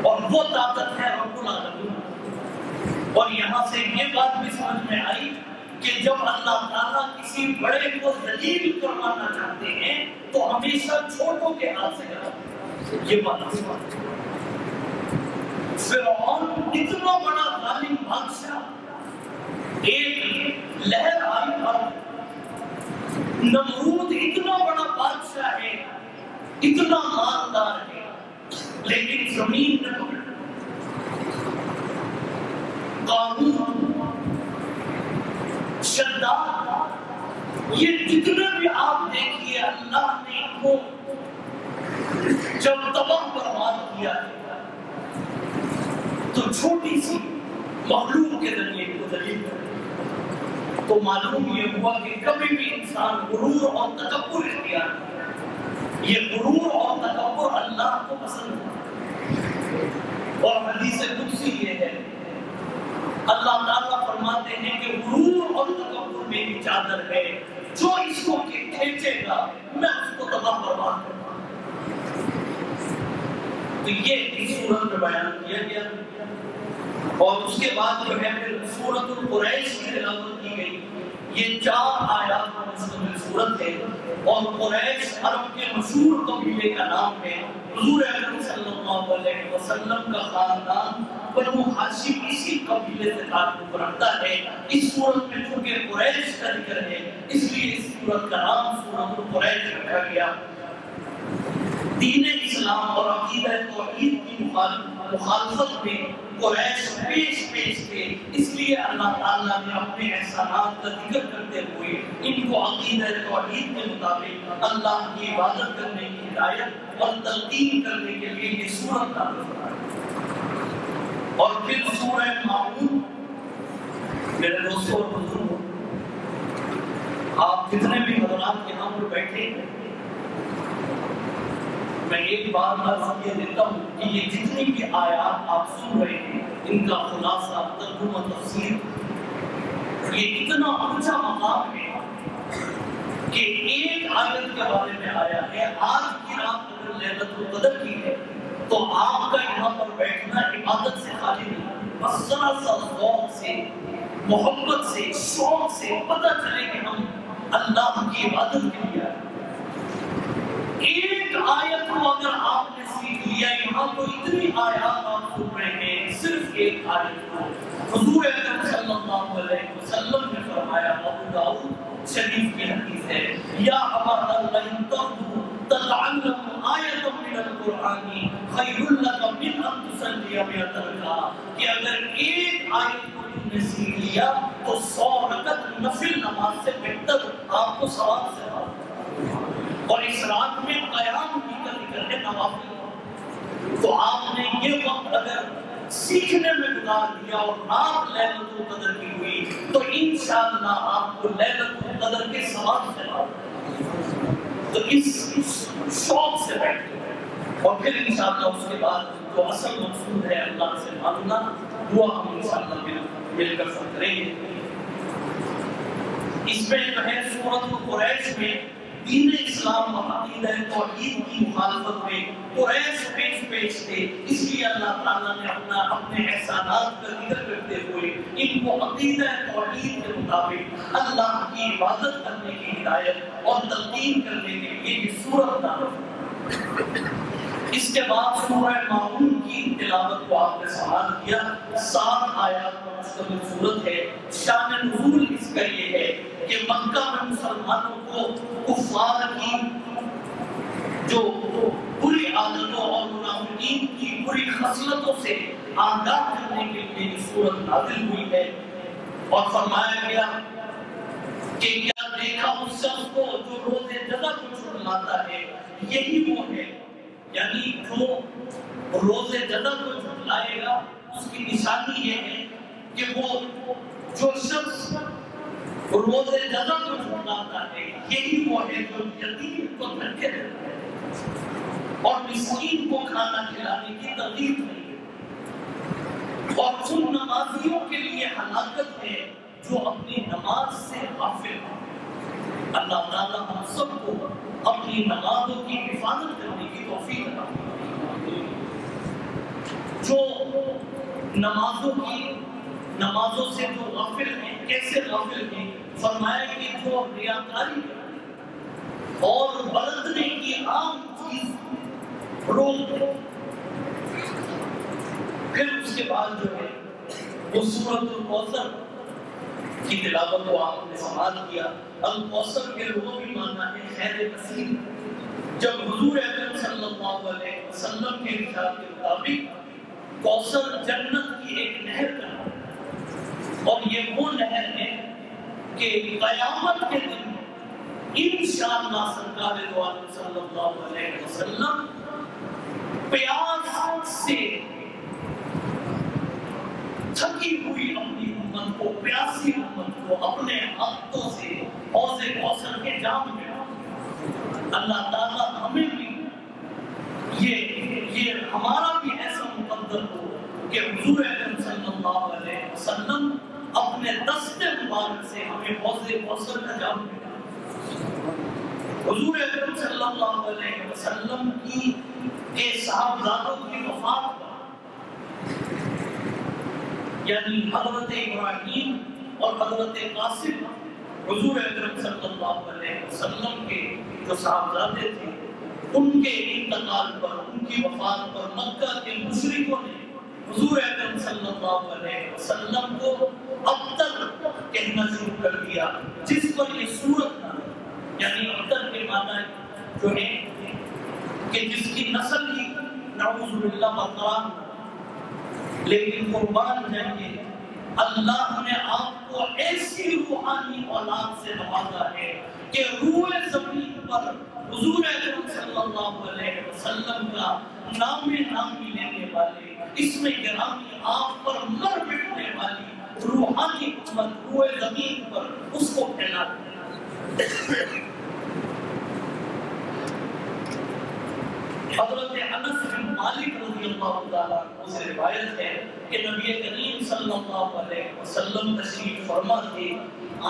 اور وہ طاقت ہے رب العالمین۔ اور یہاں سے یہ بات بھی سمجھ میں آئی کہ جب اللہ تعالیٰ کسی بڑے کو ذلیل کروانا چاہتے ہیں تو ہمیشہ چھوٹوں کے ہاتھ سے کرواتے ہیں۔ یہ بات فرعون اتنا بڑا ظالم بادشاہ، ایک لہر آئی پر نمرود اتنا بڑا بادشاہ ہے، اتنا مالدار ہے، لیکن زمین میں قارون، شداد، یہ جتنے بھی آپ دیکھیے اللہ نے ان کو جب تباہ برباد کیا ہے تو چھوٹی سی مخلوق کے ذریعے کو ذلیل کر، تو معلوم یہ ہوا کہ کبھی بھی انسان غرور اور تکبر اختیار کرے، یہ غرور اور تکبر اللہ کو پسند ہے۔ اور حدیث قدسی یہ ہے، اللہ تعالیٰ فرماتے ہیں کہ غرور اور تکبر میری چادر ہے، جو اس کو کھینچے گا میں اس کو تباہ برباد کروں۔ تو یہ اس سورت میں بیان کیا گیا، اور اس کے بعد جو ہے پھر سورۃ القریش کی تلاوت کی گئی۔ یہ 4 آیات پر مشتمل سورت ہے، اور قریش عرب کے مشہور قبیلے کا نام ہے۔ حضور اکرم صلی اللہ علیہ وسلم کا خاندان بنو ہاشم اسی قبیلے سے تعلق رکھتا ہے۔ اس سورت میں چونکہ قریش کا ذکر ہے اس لیے اس سورت کا نام سورۃ القریش رکھا گیا۔ دین اسلام اور عقیدہ توحید کی مخالفت میں قریش پیش تھے، اس لیے اللہ تعالیٰ نے اپنے احسانات کا ذکر کرتے ہوئے ان کو عقیدہ توحید کے مطابق اللہ کی عبادت کرنے کی ہدایت اور تلقین کرنے کے لیے یہ سورت نازل فرمائی۔ اور پھر سورہ ماعون، میرے دوستوں اور بزرگوں، آپ جتنے بھی حضرات یہاں پر بیٹھے ہیں، میں ایک بات عرض یہ دیتا ہوں کہ یہ جتنی بھی آیات آپ سن رہے ہیں ان کا خلاصہ، ترجمہ، تفسیر، یہ اتنا اونچا مقام ہے کہ ایک آیت کے بارے میں آیا ہے آج کی رات اگر لیلۃ القدر کی ہے تو آپ کا یہاں پر بیٹھنا عبادت سے خالی نہیں، بس ذرا سا ذوق سے، محبت سے، شوق سے پتہ چلے کہ ہم اللہ کی عبادت کے لیے آئے۔ ایک آیت کو اگر آپ نے سیکھ لیا، یہاں تو اتنی آیات آپ سن رہے ہیں، صرف ایک آیت کو حضور اکرم صلی اللہ علیہ وسلم نے فرمایا، ابو داؤد شریف کی حدیث ہے، یا ابا اللہ تردو تتعلم آیت من القرآن خیر لک من ان تصلی مئۃ رکعہ، کہ اگر ایک آیت کو تم نے سیکھ لیا تو 100 رکعت نفل نماز سے بہتر آپ کو ثواب سے حاصل۔ اور اس رات میں قیام بھی کا ذکر ہے، نوافل، تو آپ نے یہ وقت اگر سیکھنے میں گزار دیا اور رات لیلۃ القدر کی ہوئی تو انشاءاللہ آپ کو لیلۃ القدر کے ثواب سے حاصل۔ تو اس شوق سے بیٹھے اور پھر انشاءاللہ اس کے بعد جو اصل مقصود ہے اللہ سے مانگنا، وہ ہم انشاءاللہ مل کر کریں گے۔ اس میں جو ہے سورۃ القریش میں دین اسلام و عقیدہ توحید کی مخالفت میں قریش پیش تھے، اس لیے اللہ تعالیٰ نے اپنے احسانات کا ذکر کرتے ہوئے ان کو عقیدہ توحید کے مطابق اللہ کی عبادت کرنے کی ہدایت اور تلقین کرنے کے لیے یہ سورت نازل فرمائی۔ اس کے بعد سورہ ماعون کی تلاوت کو آپ نے سماعت کیا، 7 آیات پر مشتمل سورت ہے۔ شان نزول اس کا یہ ہے کہ مکہ میں مسلمانوں کو کفار کی جو بری عادتوں اور منافقین کی بری خصلتوں سے آگاہ کرنے کے لیے یہ سورت نازل ہوئی ہے، اور فرمایا گیا کہ کیا دیکھا اس شخص کو جو روز جزا کو جھٹلاتا ہے، یہی وہ ہے، یعنی جو روز جزا کو جھٹلائے گا اس کی نشانی یہ ہے کہ وہ جو شخص روز جزا کو جھٹلاتا ہے یہی وہ ہے جو یتیم کو دھکے دیتا ہے اور مسکین کو کھانا کھلانے کی ترغیب نہیں ہے، اور ان نمازیوں کے لیے ہلاکت ہے جو اپنی نماز سے غافل ہیں۔ اللہ تعالیٰ ہم سب کو اپنی نمازوں کی حفاظت کرنے کی توفیق عطا فرمائے۔ جو نمازوں سے جو غافل ہیں، کیسے غافل ہیں؟ فرمایا کہ جو ریاکاری اور بلندنے کی عام چیز روک دے، پھر اس کے بعد جو ہے وہ سورۃ الکوثر کی تلاوت کو آپ نے سماعت کیا۔ الکوثر کے لغوی معنی ہے خیر کثیر۔ جب حضور اکرم صلی اللہ علیہ وسلم کے ارشاد کے مطابق کوثر جنت کی ایک نہر کا نام ہے، اور یہ وہ نہر ہے کہ قیامت کے دن انشاءاللہ سرکار دو عالم صلی اللہ علیہ وسلم پیاس سے تھکی ہوئی اپنی امت کو، پیاسی امت کو اپنے ہاتھوں سے حوض کوثر کے جام میں، اللہ تعالیٰ ہمیں بھی یہ ہمارا بھی ایسا مقدر ہو کہ حضور اکرم صلی اللہ علیہ وسلم اپنے دست مبارک سے ہمیں حوض کوثر کا جام ملا۔ حضور اکرم صلی اللہ علیہ وسلم کے صحابزادوں کی وفات پر، یعنی حضرت ابراہیم اور حضرت قاسم، حضور اکرم صلی اللہ علیہ وسلم کے جو صحابزادے تھے، ان کے انتقال پر، ان کی وفات پر مکہ کے مشرکوں نے حضور اکرم صلی اللہ علیہ وسلم کو ابتر کہنا شروع کر دیا، جس پر یہ سورت نازل، یعنی ابتر کے معنی جو ہے کہ جس کی نسل ہی نعوذ باللہ برقرار ہو، لیکن قربان جائیے اللہ نے آپ کو ایسی روحانی اولاد سے نوازا ہے کہ روح زمین پر حضور اکرم صلی اللہ علیہ وسلم کا نامی لینے والے، اسم گرامی آپ پر مر مٹنے والی روحانی حکمت روح زمین پر اس کو پھیلا دیا۔ حضرت انس بن مالک رضی اللہ تعالیٰ عنہ سے روایت ہے کہ نبی کریم صلی اللہ علیہ وسلم تشریف فرما تھے،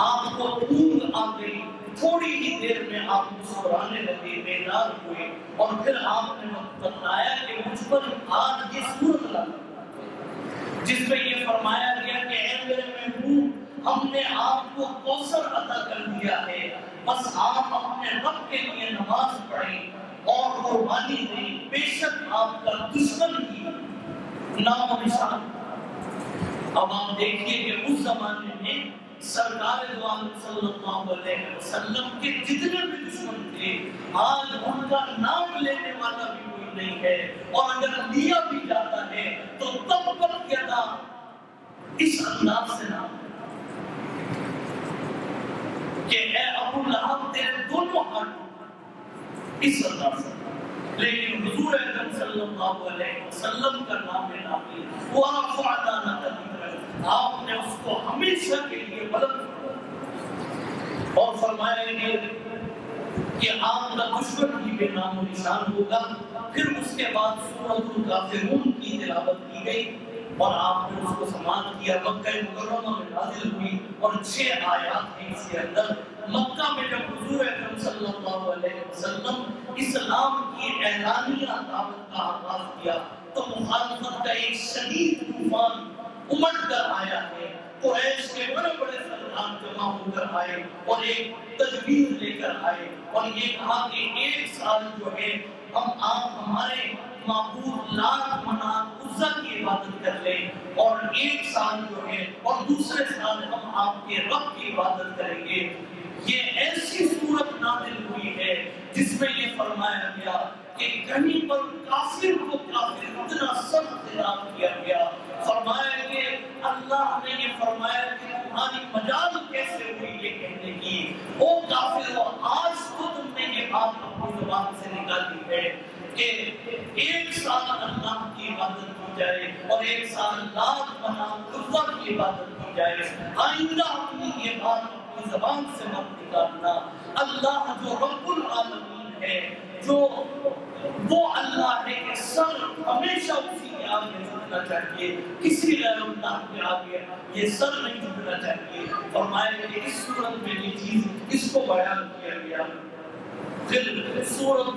آپ کو اونگ آ گئی، تھوڑی ہی دیر میں آپ مسکرانے لگے، بیدار ہوئے، اور پھر آپ نے بتایا کہ مجھ پر آج یہ سورت لگا جس میں یہ فرمایا گیا کہ اے میرے محبوب، ہم نے آپ کو کوثر عطا کر دیا ہے، بس آپ اپنے رب کے لیے نماز پڑھیں اور قربانی دیں، بے شک آپ کا دشمن ہی نام و نشان۔ اب آپ دیکھیے کہ اس زمانے میں سرکار دو عالم صلی اللہ علیہ وسلم کے جتنے بھی دشمن تھے، آج ان کا نام لینے والا بھی کوئی نہیں ہے، اور اگر لیا بھی جاتا ہے تو تبت یدا اس انداز سے نام کہ اے ابو لہب تیرے دونوں ہاتھ اس انداز سے، لیکن حضور اکرم صلی اللہ علیہ وسلم کا نام نامی وَرَفَعْنَا لَكَ ذِكْرَكَ، آپ نے اس کو ہمیشہ کے لیے بلند کیا، اور فرمایا کہ آپ کا دشمن بھی بے نام و نشان ہوگا۔ پھر اس کے بعد سورۃ الکافرون کی تلاوت کی گئی اور آپ نے اس کو سماعت کیا، مکہ مکرمہ میں نازل ہوئی، اور 6 آیات ہیں اس کے اندر۔ مکہ میں جب حضور اکرم صلی اللہ علیہ وسلم اسلام کی اعلانیہ دعوت کا آغاز کیا تو مخالفت کا ایک شدید طوفان امٹ کر آیا ہے۔ قریش کے بڑے بڑے سردار جمع ہو کر آئے اور ایک تجویز لے کر آئے اور یہ کہا کہ 1 سال جو ہے آپ ہمارے معبود لات منات عزا کی عبادت کر لیں اور ایک سال جو ہے اور دوسرے سال ہم آپ کے رب کی عبادت کریں گے. یہ ایسی صورت نازل ہوئی ہے جس میں یہ فرمایا گیا کہ کہیں پر کافر کو کافر اتنا سخت خطاب کیا گیا. فرمایا کہ اللہ نے یہ فرمایا کہ تمہاری مجال کیسے ہوئی یہ کہنے کی، او کافر آج تو تم نے یہ بات اپنی زبان سے نکالی ہے کہ ایک سال اللہ کی عبادت کی جائے اور ایک سال لات منات عزا کی عبادت کی جائے. آئندہ اپنی یہ بات اپنی زبان سے مت نکالنا. اللہ جو رب العالمین ہے، جو وہ اللہ ہے کہ سر ہمیشہ اسی کے آگے جھکنا چاہیے، کسی غیر اللہ کے آگے یہ سر نہیں جھکنا چاہیے. فرمایا کہ اس صورت میں یہ چیز اس کو بیان کیا گیا. پھر سورۃ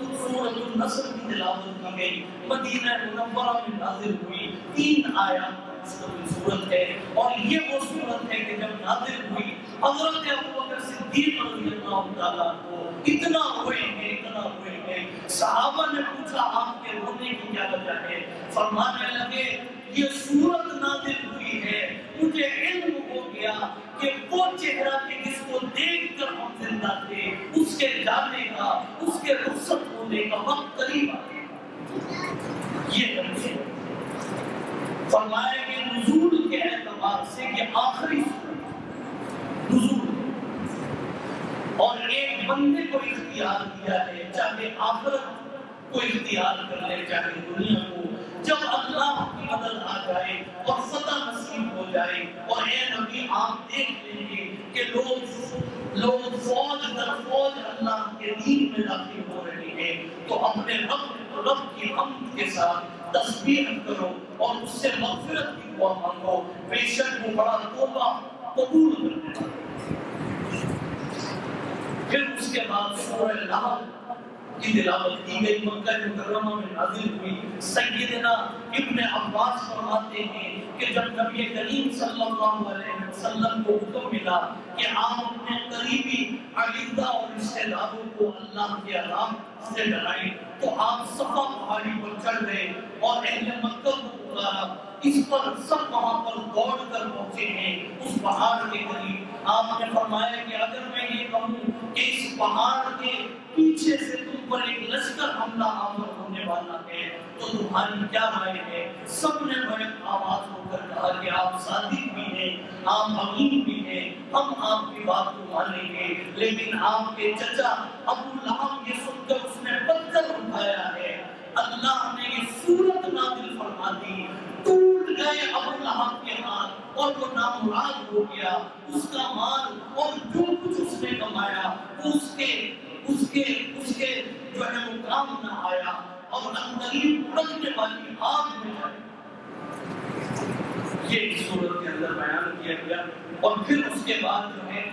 النصر کی تلاوت کی گئی، مدینہ منورہ میں نازل ہوئی. 3 آیات مشتمل صورت ہے اور یہ وہ صورت ہے کہ جب نازل ہوئی حضرت ابوبکر صدیق رضی اللہ تعالیٰ کو اتنا روئے ہیں. صحابہ نے پوچھا آپ کے رونے کی کیا وجہ ہے؟ فرمانے لگے یہ صورت نازل ہوئی ہے، مجھے علم ہو گیا کہ وہ چہرہ کہ جس کو دیکھ کر ہم زندہ تھے اس کے جانے کا، اس کے رخصت ہونے کا وقت قریب آ گیا. یہ ہے فرمایا کہ نزول کے اعتبار سے یہ آخری نزول اور ایک بندے کو اختیار دیا ہے، چاہے آخرت کو اختیار کر لے چاہے دنیا کو. جب اللہ کی مدد آ جائے اور فتح نصیب ہو جائے اور اے نبی آپ دیکھ لیں گے کہ لوگ فوج در فوج اللہ کے دین میں داخل ہو رہے ہیں، تو اپنے رب کی حمد کے ساتھ تسبیح کرو اور اس سے مغفرت کی دعا مانگو، بے شک وہ بڑا توبہ قبول کرنے والا. پھر اس کے بعد سورہ لہب کی تلاوت کی گئی، مکہ مکرمہ میں نازل ہوئی. سیدنا ابن عباس فرماتے ہیں کہ جب نبی کریم صلی اللہ علیہ وسلم کو حکم ملا کہ آپ اپنے قریبی عقیدہ اور رشتہ داروں کو اللہ کے عذاب سے ڈرائیں، تو آپ صفا پہاڑی پر چڑھ گئے اور اہل مکہ کو پکارا. اس پر سب وہاں پر دوڑ کر پہنچے ہیں اس پہاڑ کے قریب. آپ نے فرمایا کہ اگر میں یہ کہوں کہ اس پہاڑ کے پیچھے سے تم پر ایک لشکر حملہ آور ہونے والا ہے تو تمہاری کیا رائے ہے؟ سب نے بیک آواز ہو کر کہا کہ آپ صادق بھی ہیں، آپ امین بھی ہیں، ہم آپ کی بات کو مانیں گے. لیکن آپ کے چچا ابو لہب یہ سن کر اس نے پتھر اٹھایا ہے. اللہ نے یہ صورت نازل فرما دی، ٹوٹ گئے ابو لہب کے ہاتھ اور وہ نامراد ہو گیا. اس کا مال اور جو کچھ اس نے کمایا اس کے جو ہے وہ کام نہ آیا اور قریب رکھنے والی آگ میں جائے. یہ اس صورت کے اندر بیان کیا گیا. اور پھر اس کے بعد جو ہے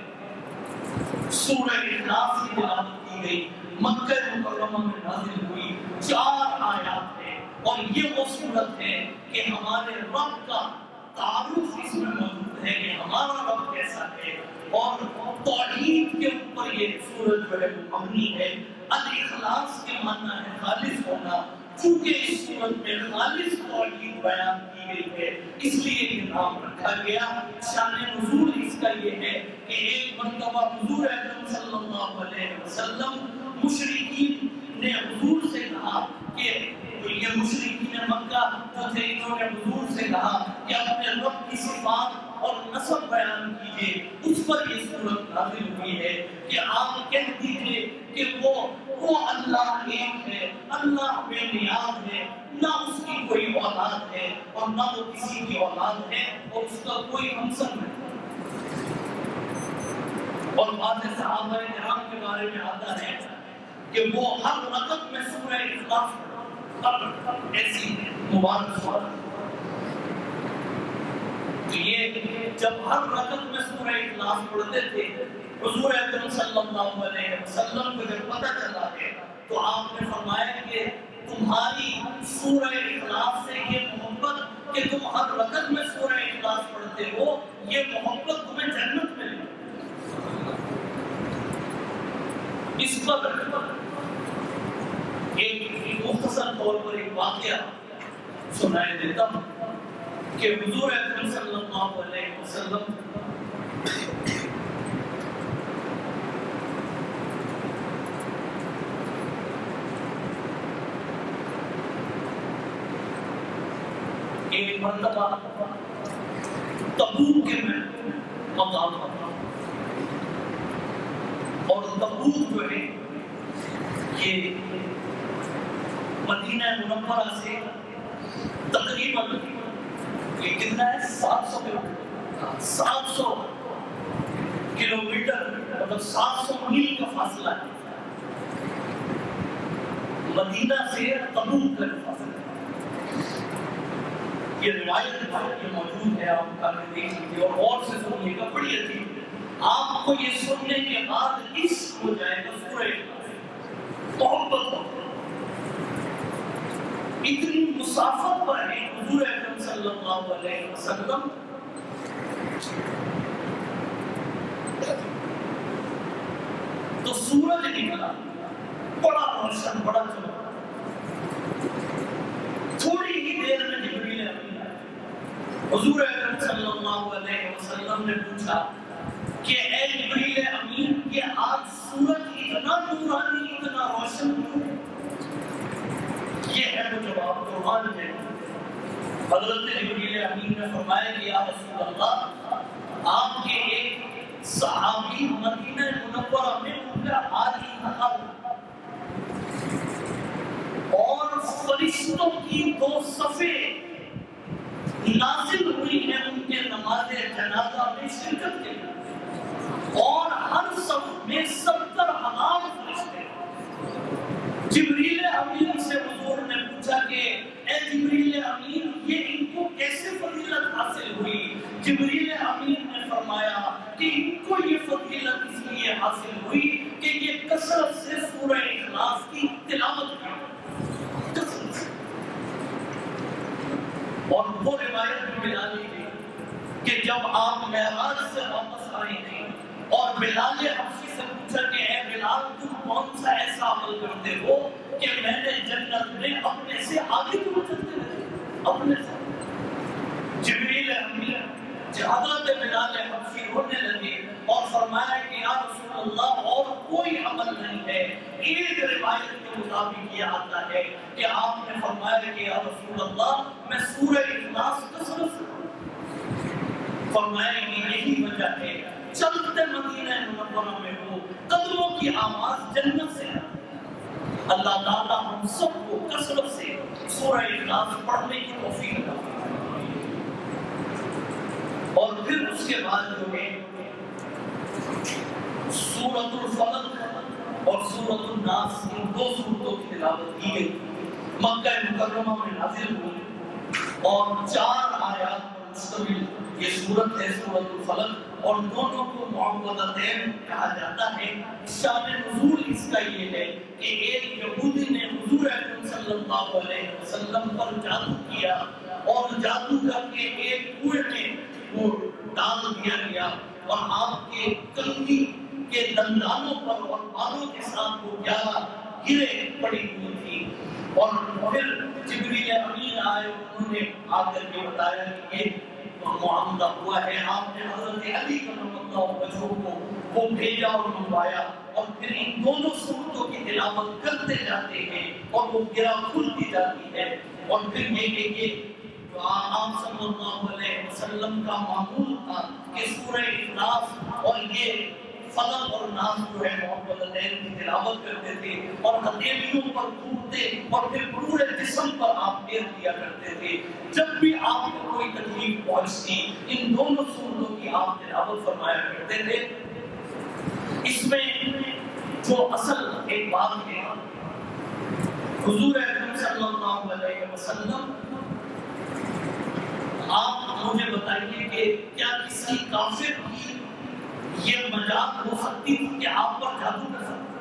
سورہ اخلاص کی تلاوت کی گئی، مکہ مکرمہ میں نازل ہوئی. 4 آیات ہیں اور یہ وہ صورت ہے کہ ہمارے رب کا تعارف اس میں موجود ہے کہ ہمارا رب کیسا ہے اور توحید کے اوپر یہ صورت جو ہے وہ مبنی ہے. الاخلاص کے معنی ہے خالص ہونا. چونکہ اس صورت میں خالص توحید بیان کی گئی ہے اس لیے یہ نام رکھا گیا. شان نزول اس کا یہ ہے کہ ایک مرتبہ حضور اکرم صلی اللہ علیہ وسلم مشرکین نے حضور سے کہا کہ یہ مشرکین مکہ جو تھے انہوں نے حضور سے کہا کہ اپنے رب کی صفات اور نسب بیان کیجئے. اس پر یہ صورت نازل ہوئی ہے کہ آپ کہہ دیجئے کہ وہ اللہ ایک ہے، اللہ بے نیاز ہے، نہ اس کی کوئی اولاد ہے اور نہ وہ کسی کی اولاد ہے اور اس کا کوئی ہمسر نہیں. اور بعض صحابہ کرام کے بارے میں آتا ہے کہ وہ ہر رکعت میں سورہ اخلاص ایسی مبارک سورت. تو یہ جب ہر رکعت میں سورہ اخلاص پڑھتے تھے حضور اکرم صلی اللہ علیہ وسلم کو جب پتہ چلا ہے تو آپ نے فرمایا کہ تمہاری سورہ اخلاص سے یہ محبت کہ تم ہر رکعت میں سورہ اخلاص پڑھتے ہو، یہ محبت تمہیں جنت میں لے. اس پر ایک مختصر طور پر ایک واقعہ سنائے دیتا ہوں کہ حضور اکرم صلی اللہ علیہ وسلم ایک مرتبہ تبوک کے مقام پر، اور تبوک جو ہے یہ مدینہ منورہ سے تقریباً یہ کتنا ہے 700 کلومیٹر، مطلب 700 میل کا فاصلہ ہے مدینہ سے تبوک کا فاصلہ ہے۔ یہ روایت یہ موجود ہے، آپ کا دیکھ لیجیے اور سے سنیے گا، بڑی عجیب۔ آپ کو یہ سننے کے بعد عشق ہو جائے گا سورہ محبت ہو، اتنی مسافت پر ہے حضور اکرم صلی اللہ علیہ وسلم۔ تو سورج نکلا، بڑا روشن، بڑا چمکا۔ تھوڑی ہی دیر میں جبریل امین آئے۔ حضور اکرم صلی اللہ علیہ وسلم نے پوچھا کہ اے جبریل امین، یہ آج سورج اتنا نورانی، اتنا روشن کیوں؟ یہ ہے وہ جواب قرآن ہے۔ حضرت جبریل امین نے فرمایا کہ یا رسول اللہ، آپ کے ایک صحابی مدینہ منورہ میں ان کا حال انتقال اور فرشتوں کی 2 صفیں نازل ہوئی ہیں ان کے نماز جنازہ میں شرکت کے لیے، اور ہر صف میں 70,000 فرشتے۔ جبریل امین سے حضور نے پوچھا کہ اے جبریل امین، یہ ان کو کیسے فضیلت حاصل ہوئی؟ جبریل امین نے فرمایا کہ ان کو یہ فضیلت اس لیے حاصل ہوئی کہ یہ کثرت سے سورہ اخلاص کی تلاوت کرتے۔ اور وہ روایت بھی بلال کی کہ جب آپ معراج سے واپس آئے ہیں اور بلال حبشی سے پوچھا کہ اے بلال، تم کون سا ایسا عمل کرتے ہو کہ میں نے جنت میں اپنے سے آگے کیوں چلتے رہے؟ اپنے سے جبریل امین حضرت بلال حبشی رونے لگے اور فرمایا کہ یا رسول اللہ، اور کوئی عمل نہیں ہے۔ ایک روایت کے مطابق یہ آتا ہے کہ آپ نے فرمایا کہ یا رسول اللہ، میں سورہ اخلاص کثرت سے فرمایا کہ یہی وجہ ہے چلتے مدینہ منورہ میں ہو، قدموں کی آواز جنت سے ہے۔ اللہ تعالیٰ ہم سب کو کثرت سے سورہ اخلاص پڑھنے کی توفیق عطا فرمائے۔ اور پھر اس کے بعد جو ہے سورۃ الفلق اور سورۃ الناس، ان 2 سورتوں کی تلاوت کی گئی، مکہ مکرمہ میں نازل ہوئی، اور 4 آیات پر مشتمل یہ سورت ہے سورۃ الفلق، اور دونوں کو معوذتین کہا جاتا ہے۔ شان نزول اس کا یہ ہے کہ ایک یہودی نے حضور اکرم صلی اللہ علیہ وسلم پر جادو کیا، اور جادو کر کے ایک کنویں میں وہ ڈال دیا گیا، اور آپ کے کنگھی کے دندانوں پر اور بالوں کے ساتھ وہ 11 گرے پڑی ہوئی تھی۔ اور پھر جبریل امین آئے، انہوں نے آ کر کے بتایا کہ یہ معاملہ ہوا ہے۔ آپ نے حضرت علی کرم اللہ وجہہ کو وہ بھیجا اور منگوایا، اور پھر ان دونوں سورتوں کی تلاوت کرتے جاتے ہیں اور وہ گرا کھلتی جاتی ہے۔ اور پھر یہ کہ یہ آپ صلی اللہ علیہ وسلم کا معمول تھا کہ سورہ اخلاص اور یہ فلق اور ناس جو ہے معوذتین کی تلاوت کرتے تھے، اور ہتھیلیوں پر پھونکتے اور پھر پورے جسم پر آپ پھیر دیا کرتے تھے۔ جب بھی آپ کو کوئی تکلیف پہنچتی، ان دونوں سورتوں کی آپ تلاوت فرمایا کرتے تھے۔ اس میں جو اصل ایک بات ہے، حضور اکرم صلی اللہ علیہ وسلم، آپ مجھے بتائیے کہ کیا کسی کافر کی یہ مجال ہو سکتی تھی کہ آپ پر جادو کر سکتے؟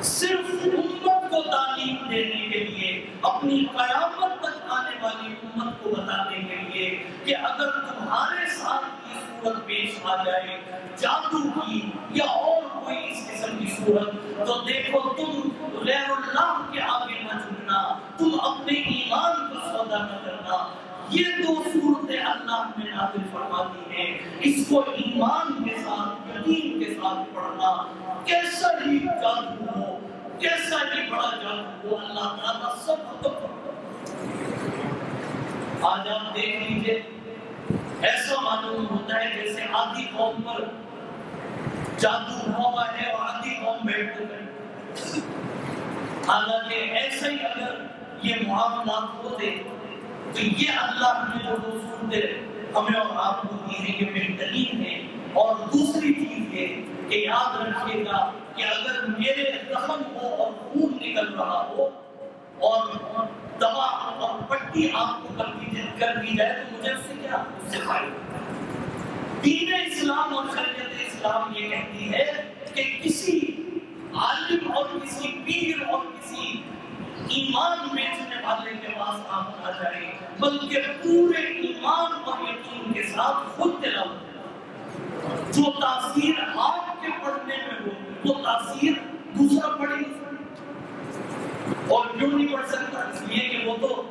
صرف امت کو تعلیم دینے کے لیے، اپنی قیامت تک آنے والی امت کو بتانے کے لیے کہ اگر تمہارے ساتھ یہ صورت پیش آ جائے، جادو کی یا اور کوئی اس قسم کی صورت، تو دیکھو تم غیر اللہ کے آگے نہ جھکو، صورتیں اللہ نے نازل فرما دی ہیں، اس کو ایمان کے ساتھ یقین کے ساتھ پڑھنا کیسا ہی جادو ہو، کیسا ہی بڑا جادو ہو، اللہ تعالیٰ سب ختم کرتا ہے۔ آج آپ دیکھ لیجئے، ایسا معلوم ہوتا ہے جیسے آدھی قوم پر جادو ہوا ہے اور آدھی قوم بیٹھ کر گئی۔ حالانکہ ایسا ہی اگر یہ معاملات ہوتے تو یہ اللہ نے جو صورتیں ہمیں اور آپ کو دی ہیں یہ بہترین ہے۔ اور دوسری چیز یہ کہ یاد رکھیے گا کہ اگر میرے زخم ہو اور خون نکل رہا ہو اور دوا اور پٹی آپ کو کر دی جائے تو مجھے اس سے کیا، اس سے فائدہ۔ دین اسلام اور شریعت اسلام یہ کہتی ہے کہ کسی عالم اور کسی پیر اور کسی ایمان بیچنے والے کے پاس آپ نہ جائیں، بلکہ پورے ایمان اور یقین کے ساتھ خود تلاوت، جو تاثیر آپ کے پڑھنے میں ہو وہ تاثیر دوسرا پڑھے نہیں سکتا۔ اور کیوں نہیں پڑھ سکتا؟ اس لیے کہ وہ تو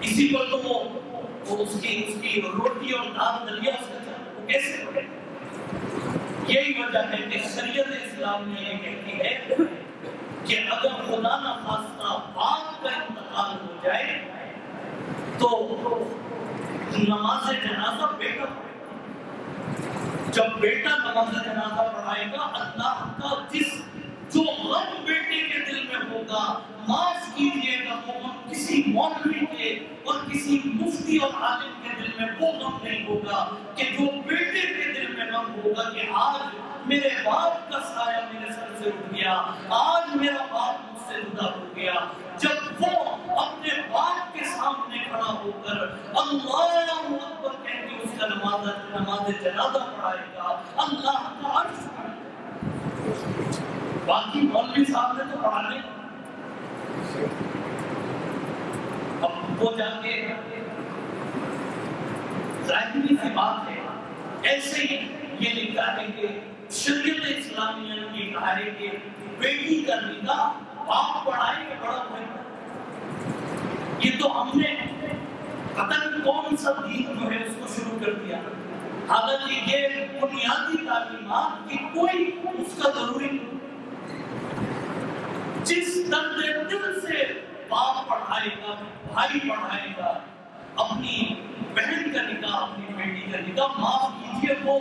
اسی پر تو وہ اس کی روٹی اور دال دلیا اس کا چاہتا، وہ کیسے پڑھے؟ یہی وجہ ہے کہ شریعت اسلام نے یہ کہتی ہے کہ اگر خدا نہ خواستہ باپ کا انتقال ہو جائے تو نماز جنازہ بیٹا پڑھے گا۔ جب بیٹا نماز جنازہ پڑھائے گا، اللہ کا جو غم بیٹے کے دل میں ہوگا، معاف کیجئے گا، وہ غم کسی مولوی کے اور کسی مفتی اور عالم کے دل میں وہ غم نہیں ہوگا کہ جو بیٹے کے دل میں غم ہوگا کہ آج میرے باپ کا سایہ میرے سر سے اٹھ گیا، آج میرا باپ مجھ سے جدا ہو گیا۔ جب وہ اپنے باپ کے سامنے کھڑا ہو کر اللہ اکبر کہہ کے اس کا نماز جنازہ پڑھائے گا، اللہ کا عرش پڑھائے گا۔ باقی مولوی صاحب نے تو پڑھانے، اب وہ جا کے ظاہری سی بات ہے، ایسے ہی یہ لکھا ہے کہ شریعت اسلامیہ نے یہ کہا ہے کہ بیٹی کا نکاح باپ پڑھائے کہ بڑا بھائی۔ یہ تو ہم نے پتہ نہیں کون سا دین جو ہے اس کو شروع کر دیا، حالانکہ یہ بنیادی تعلیمات کی کوئی اس کا ضروری نہیں۔ جس درد دل سے باپ پڑھائے گا، بھائی پڑھائے گا اپنی بہن کا نکاح، اپنی بیٹی کا نکاح، معاف کیجئے وہ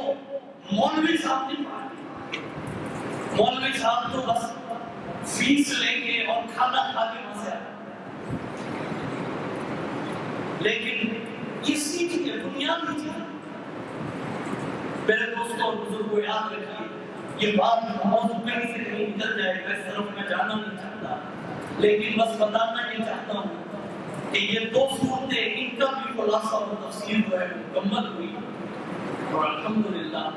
مولوی صاحب نہیں پڑھائے۔ مولوی صاحب تو بس فیس لے کے اور کھانا کھا کے وہاں سے آئے، لیکن اسی چیز بنیادی چیز میرے دوستوں اور بزرگوں یاد رکھیے، یہ بات موضوع کہیں سے کہیں نکل جائے گا، اس طرف میں جانا نہیں چاہتا، لیکن بس بتانا یہ چاہتا ہوں کہ یہ دو صورتیں ان کا بھی خلاصہ اور تفصیل جو ہے مکمل ہوئی، اور الحمدللہ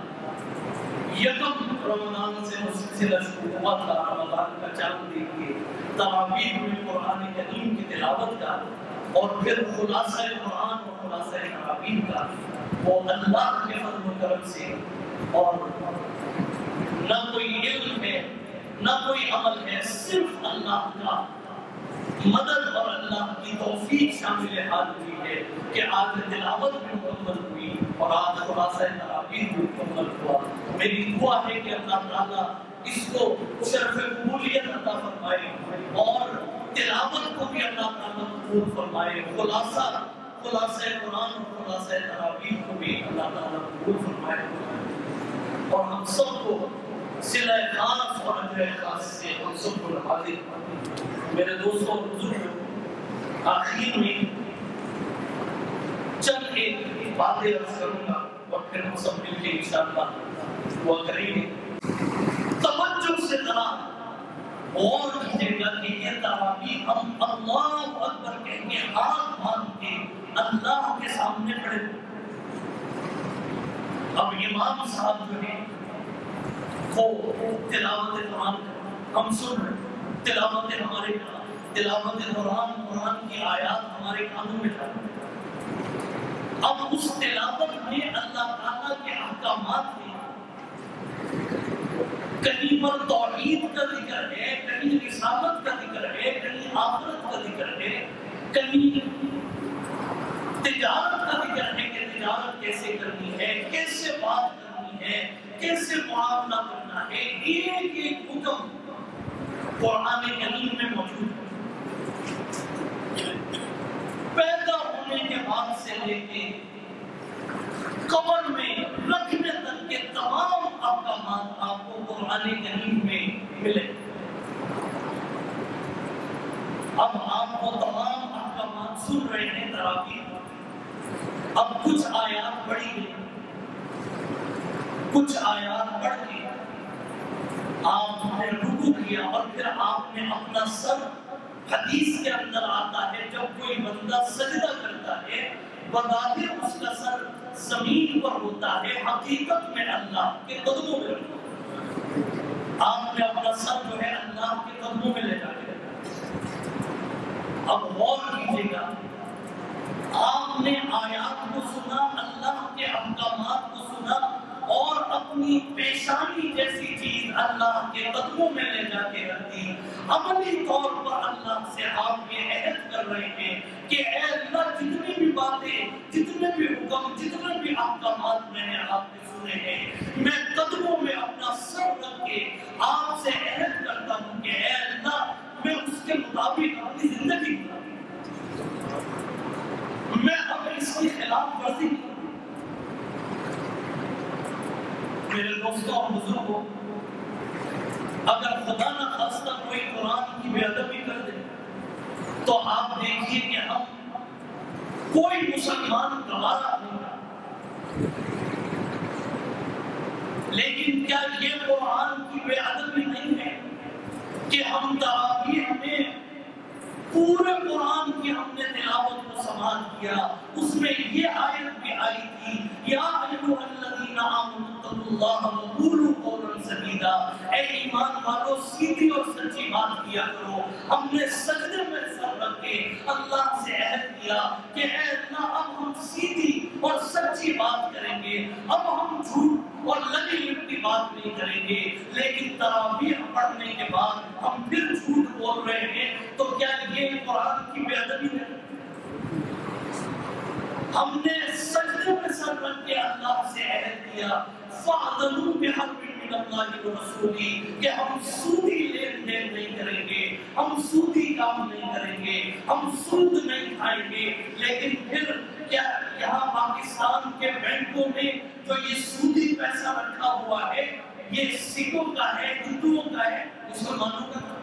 یکم رمضان سے سلسلہ شروع ہوا تھا، رمضان کا چاند دیکھیے، تراویح میں قرآن کریم کی تلاوت کا، اور پھر خلاصہ قرآن اور خلاصہ تراویح کا، وہ اللہ کے فضل و کرم سے، اور نہ کوئی علم ہے نہ کوئی عمل ہے، صرف اللہ کا مدد اور اللہ کی توفیق شامل حال ہوئی ہے کہ آج تلاوت بھی مکمل ہوئی اور آج خلاصہ تراویح بھی مکمل ہوا۔ میری دعا ہے کہ اللہ تعالیٰ اس کو شرف قبولیت عطا فرمائے اور تلاوت کو بھی اللہ تعالیٰ قبول فرمائے، خلاصہ قرآن اور خلاصہ تراویح کو بھی اللہ تعالیٰ قبول فرمائے، اور ہم سب کو صلہ خاص اور اجر خاص سے ہم سب کو حاضر۔ میرے دوستوں اور بزرگوں، آخر میں چند ایک باتیں عرض کروں گا اور پھر ہم سب مل کے انشاءاللہ دعا کریں گے۔ توجہ سے ذرا غور کیجیے گا کہ یہ تراویح ہم اللہ اکبر کہہ کے ہاتھ باندھ کے اللہ کے سامنے کھڑے ہوئے۔ اب امام صاحب جو ہیں وہ تلاوت قرآن ہم سن رہے، تلاوت ہمارے تلاوت قرآن کی آیات ہمارے کانوں میں جا رہی ہیں۔ اب اس تلاوت میں اللہ تعالیٰ کے احکامات ہیں، کہیں پر توحید کا ذکر ہے، کہیں رسالت کا ذکر ہے، کہیں آخرت کا ذکر ہے، کہیں تجارت کا ذکر ہے، کیسے معاملہ کرنا ہے، ایک ایک حکم قرآن کریم میں موجود ہے۔ پیدا ہونے کے بعد سے لے کے قبر میں رکھنے تک کے تمام احکامات آپ کو قرآن کریم میں ملے۔ اب آپ کو تمام احکامات سن رہے ہیں تراویح، اب کچھ آیات پڑھی گئی، کچھ آیات پڑھ کے آپ نے رکوع کیا اور پھر آپ نے اپنا سر، حدیث کے اندر آتا ہے جب کوئی بندہ سجدہ کرتا ہے بظاہر اس کا سر زمین پر ہوتا ہے، حقیقت میں اللہ کے قدموں میں ہوتا ہے۔ آپ نے اپنا سر جو ہے اللہ کے قدموں میں لے جاتے ہیں۔ اب غور کیجیے گا، آپ نے آیات کو سنا، اللہ کے احکامات کو سنا اور اپنی پیشانی جیسی چیز اللہ کے قدموں میں لے جا کے رکھ دی۔ عملی طور پر اللہ سے آپ یہ عہد کر رہے ہیں کہ اے اللہ، جتنی بھی باتیں، جتنے بھی حکم، جتنے بھی احکامات میں نے آپ کے سنے ہیں، میں قدموں میں اپنا سر رکھ کے آپ سے عہد کرتا ہوں کہ اے اللہ، میں اس کے مطابق اپنی زندگی گزاروں، میں اب اس کی خلاف ورزی نہیں۔ میرے دوستوں اور بزرگوں، اگر خدا نہ خواستہ کوئی قرآن کی بے ادبی کر دے تو آپ دیکھیے کہ ہم کوئی مسلمان گوارا ہوگا، لیکن کیا یہ قرآن کی بے ادبی نہیں ہے کہ ہم تراویح میں پورے قرآن کی ہم نے تلاوت کو سماعت کیا، اس میں یہ آیت بھی آئی تھی، یا ایھا الذین آمنوا اتقوا اللہ وقولوا قولا سدیدا، اے ایمان والو سیدھی اور سچی بات کیا کرو۔ ہم نے سجدے میں سر رکھ کے اللہ سے عہد کیا کہ اے اللہ، اب ہم سیدھی اور سچی بات کریں گے، اب ہم جھوٹ اور لگی لپٹی بات نہیں کریں گے۔ لیکن تراویح پڑھنے کے بعد ہم پھر جھوٹ بول رہے ہیں، تو کیا یہ قرآن کی بے ادبی نہیں؟ ہم نے سجدے میں سر رکھ کے اللہ سے عہد کیا، فَأْذَنُوا بِحَرْبٍ مِّنَ اللَّهِ وَرَسُولِهِ، کہ ہم سودی لین دین نہیں کریں گے، ہم سودی کام نہیں کریں گے، ہم سود نہیں کھائیں گے۔ لیکن پھر کیا یہاں پاکستان کے بینکوں میں جو یہ سودی پیسہ رکھا ہوا ہے، یہ سکھوں کا ہے، ہندوؤں کا ہے، مسلمانوں کا ہے؟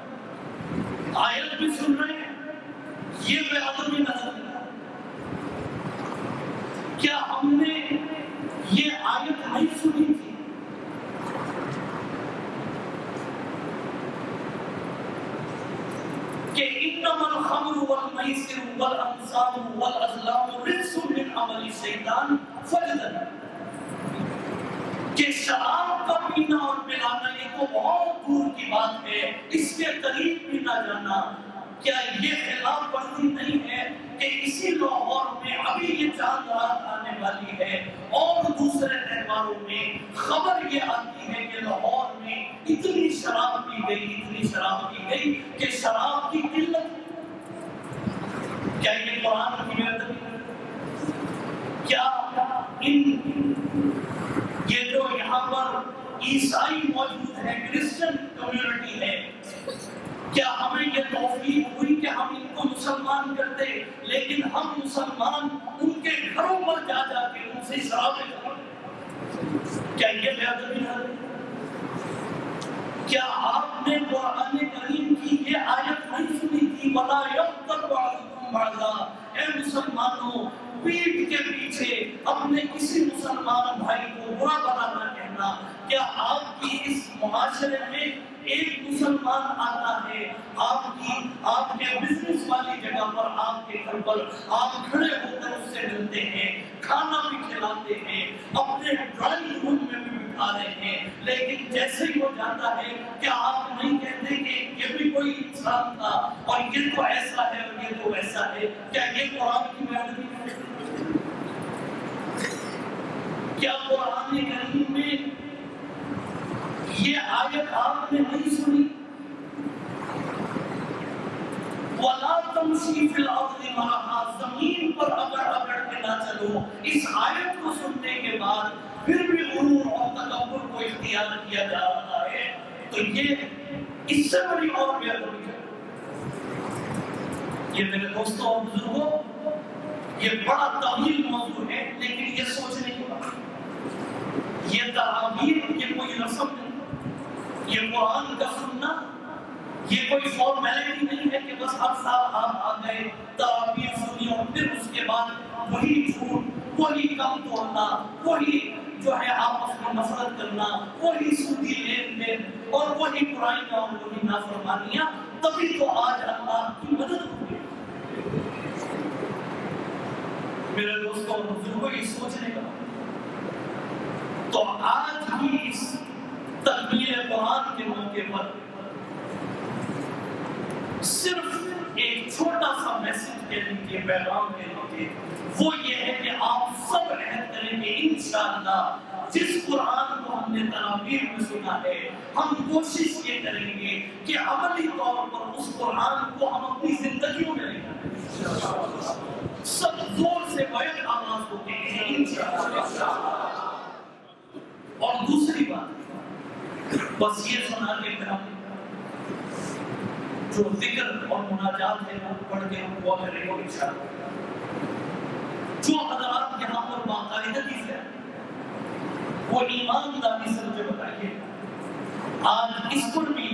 آیت بھی سن رہے ہیں، یہ بے ادبی نظر نہیں۔ کیا ہم نے یہ آیت نہیں سنی تھی کہ انما الخمر والمیسر والانصاب والازلام رجس من عمل الشیطان فاجتنبوہ، کہ شراب کا پینا اور پلانا یہ تو بہت دور کی بات ہے، اس کے قریب بھی نہ جانا۔ کیا یہ خلاف ورزی نہیں ہے کہ اسی لاہور میں ابھی یہ چاند رات آنے والی ہے اور دوسرے تہواروں میں خبر یہ آتی ہے کہ لاہور میں اتنی شراب پی گئی، اتنی شراب پی گئی کہ شراب کی قلت؟ کیا یہ قرآن کی بے ادبی ہے؟ کیا یہ جو یہاں پر عیسائی موجود ہے، کرسچن کمیونٹی ہے، کیا ہمیں یہ توفیق ہوئی کہ ہم ان کو مسلمان کرتے، لیکن ہم مسلمان ان کے گھروں پر جا جا کے ان سے شرابیں کرتے؟ کیا یہ بے ادبی ہے؟ کیا آپ نے قرآن کریم کی یہ آیت نہیں سنی تھی، وَلَا يَغْتَبْ بَعْضُكُمْ بَعْضًا، اے مسلمانوں، پیٹھ کے پیچھے اپنے کسی مسلمان بھائی کو برا بھلا نہ کہنا۔ کیا آپ کی اس معاشرے میں ایک مسلمان آتا ہے، آپ کے بزنس والی جگہ پر، آپ کے گھر پر آپ کھڑے ہو کر اس سے ملتے ہیں، کھانا بھی کھلاتے ہیں، اپنے ڈرائنگ روم میں بھی بٹھا رہے ہیں، لیکن جیسے ہی وہ جاتا ہے کیا آپ نہیں کہتے کہ یہ بھی کوئی انسان تھا اور یہ تو ایسا ہے اور یہ تو ویسا ہے؟ کیا یہ قرآن کی بے ادبی ہے؟ کیا قرآن کریم میں یہ آیت آپ نے نہیں سنی؟ وَلَا تَمْشِي فِي الْأَرْضِ مَرَحًا، زمین پر اگڑ اگڑ کے نہ چلو، اس آیت کو سننے کے بعد پھر بھی غرور اور تکبر کو اختیار کیا جا رہا ہے تو یہ اس سے بڑی اور بے ادبی ہے۔ یہ میرے دوستوں اور بزرگوں یہ بڑا طویل موضوع ہے، لیکن یہ سوچنے کی بات ہے۔ یہ تعابیر یہ کوئی رسم نہیں، یہ قرآن کا سننا یہ کوئی فارمیلٹی نہیں ہے کہ بس ہر سال آپ آ گئے تعابیر سنی اور پھر اس کے بعد وہی جھوٹ، وہی کم توڑنا، وہی جو ہے آپس میں نفرت کرنا، وہی سودی لین دین اور وہی برائیاں اور وہی نافرمانیاں، تبھی تو آج اللہ کی مدد ہوگی۔ میرے دوستوں اور بزرگوں یہ سوچنے کا تو آج بھی اس تکمیل قرآن کے موقع پر صرف ایک چھوٹا سا میسج کے لیے پیغام کے لیے وہ یہ ہے کہ آپ سب عہد کریں گے انشاءاللہ جس قرآن کو ہم نے تراویح میں سنا ہے ہم کوشش یہ کریں گے کہ عملی طور پر اس قرآن کو ہم اپنی زندگیوں میں لے جائیں۔ سب زور سے بیعت آغاز ہوتے ہیں انشاءاللہ۔ اور دوسری بات بس یہ سنا کے پھر ہم جو ذکر اور مناجات ہے وہ پڑھ کے ہم دعا کریں گے انشاءاللہ۔ جو حضرات یہاں پر باقاعدگی سے وہ ایمانداری سے مجھے بتائیے آج اس پر بھی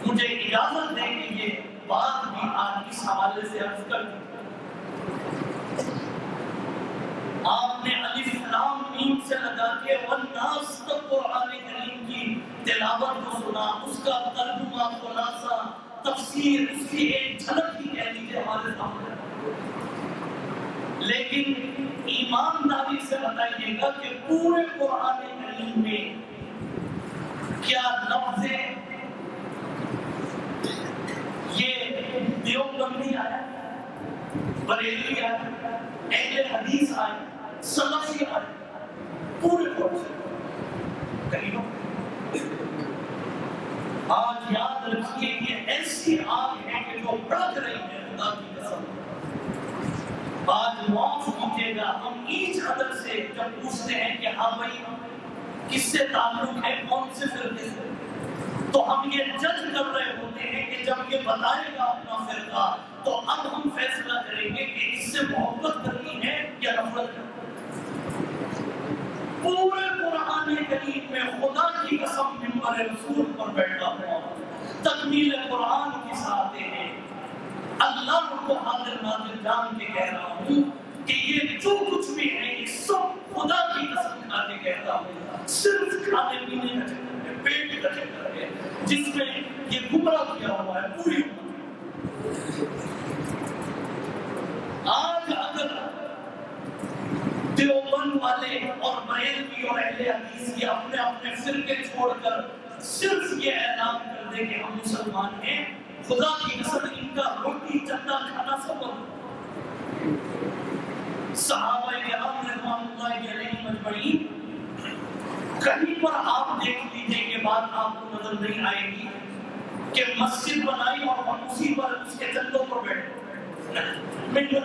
مجھے اجازت دیں کہ یہ بات بھی آج اس حوالے سے عرض کر دوں۔ آپ نے الف لام میم سے لگا کے والناس تک قرآن کریم کی تلاوت کو سنا، اس کا ترجمہ خلاصہ تفسیر اس کی ایک جھلک ہی کہہ لیجیے ہمارے سامنے، لیکن ایمانداری سے بتائیے گا کہ پورے قرآن کریم میں کیا لفظ یہ دیوبندی آیا، بریلوی آیا، اہل حدیث آئے، سلفی آئے، پورے قرآن سے کہیں لوگ آج یاد رکھیے یہ ایسی آگ ہے کہ جو بڑھ رہی ہے خدا کی قسم۔ آج معاف کیجیے گا ہم ایچ ادر سے جب پوچھتے ہیں کہ ہاں بھائی کس سے تعلق ہے کون سے فرقے سے، تو ہم یہ جج کر رہے ہوتے ہیں کہ جب یہ بتائے گا اپنا فرقہ تو اب ہم فیصلہ کریں گے کہ اس سے محبت کرنی ہے یا نفرت کرنی ہے۔ پورے قرآن کریم میں خدا کی قسم منبر رسول پر بیٹھا ہوا تکمیل قرآن کے ساتھ ہیں اللہ کو حاضر ناظر جان کے کہہ رہا ہوں کہ یہ جو کچھ بھی ہے یہ سب خدا کی قسم کھا کے کہتا ہوں صرف کھانے پینے کا چکر ہے، پیٹ کا چکر ہے جس میں یہ گمراہ کیا ہوا ہے پوری امت۔ آج اگر دیوبند والے اور بریلوی اور اہل حدیث یہ اپنے اپنے فرقے چھوڑ کر صرف یہ اعلان کر دے کہ ہم مسلمان ہیں، خدا کی قسم ان کا روٹی چندہ کھانا سبب۔ صحابہ کرام رضوان اللہ علیہم اجمعین کہیں پر آپ دیکھ لیجئے یہ بات آپ کو نظر نہیں آئے گی کہ مسجد بنائی اور ہم اسی پر اس کے چندوں پر بیٹھے۔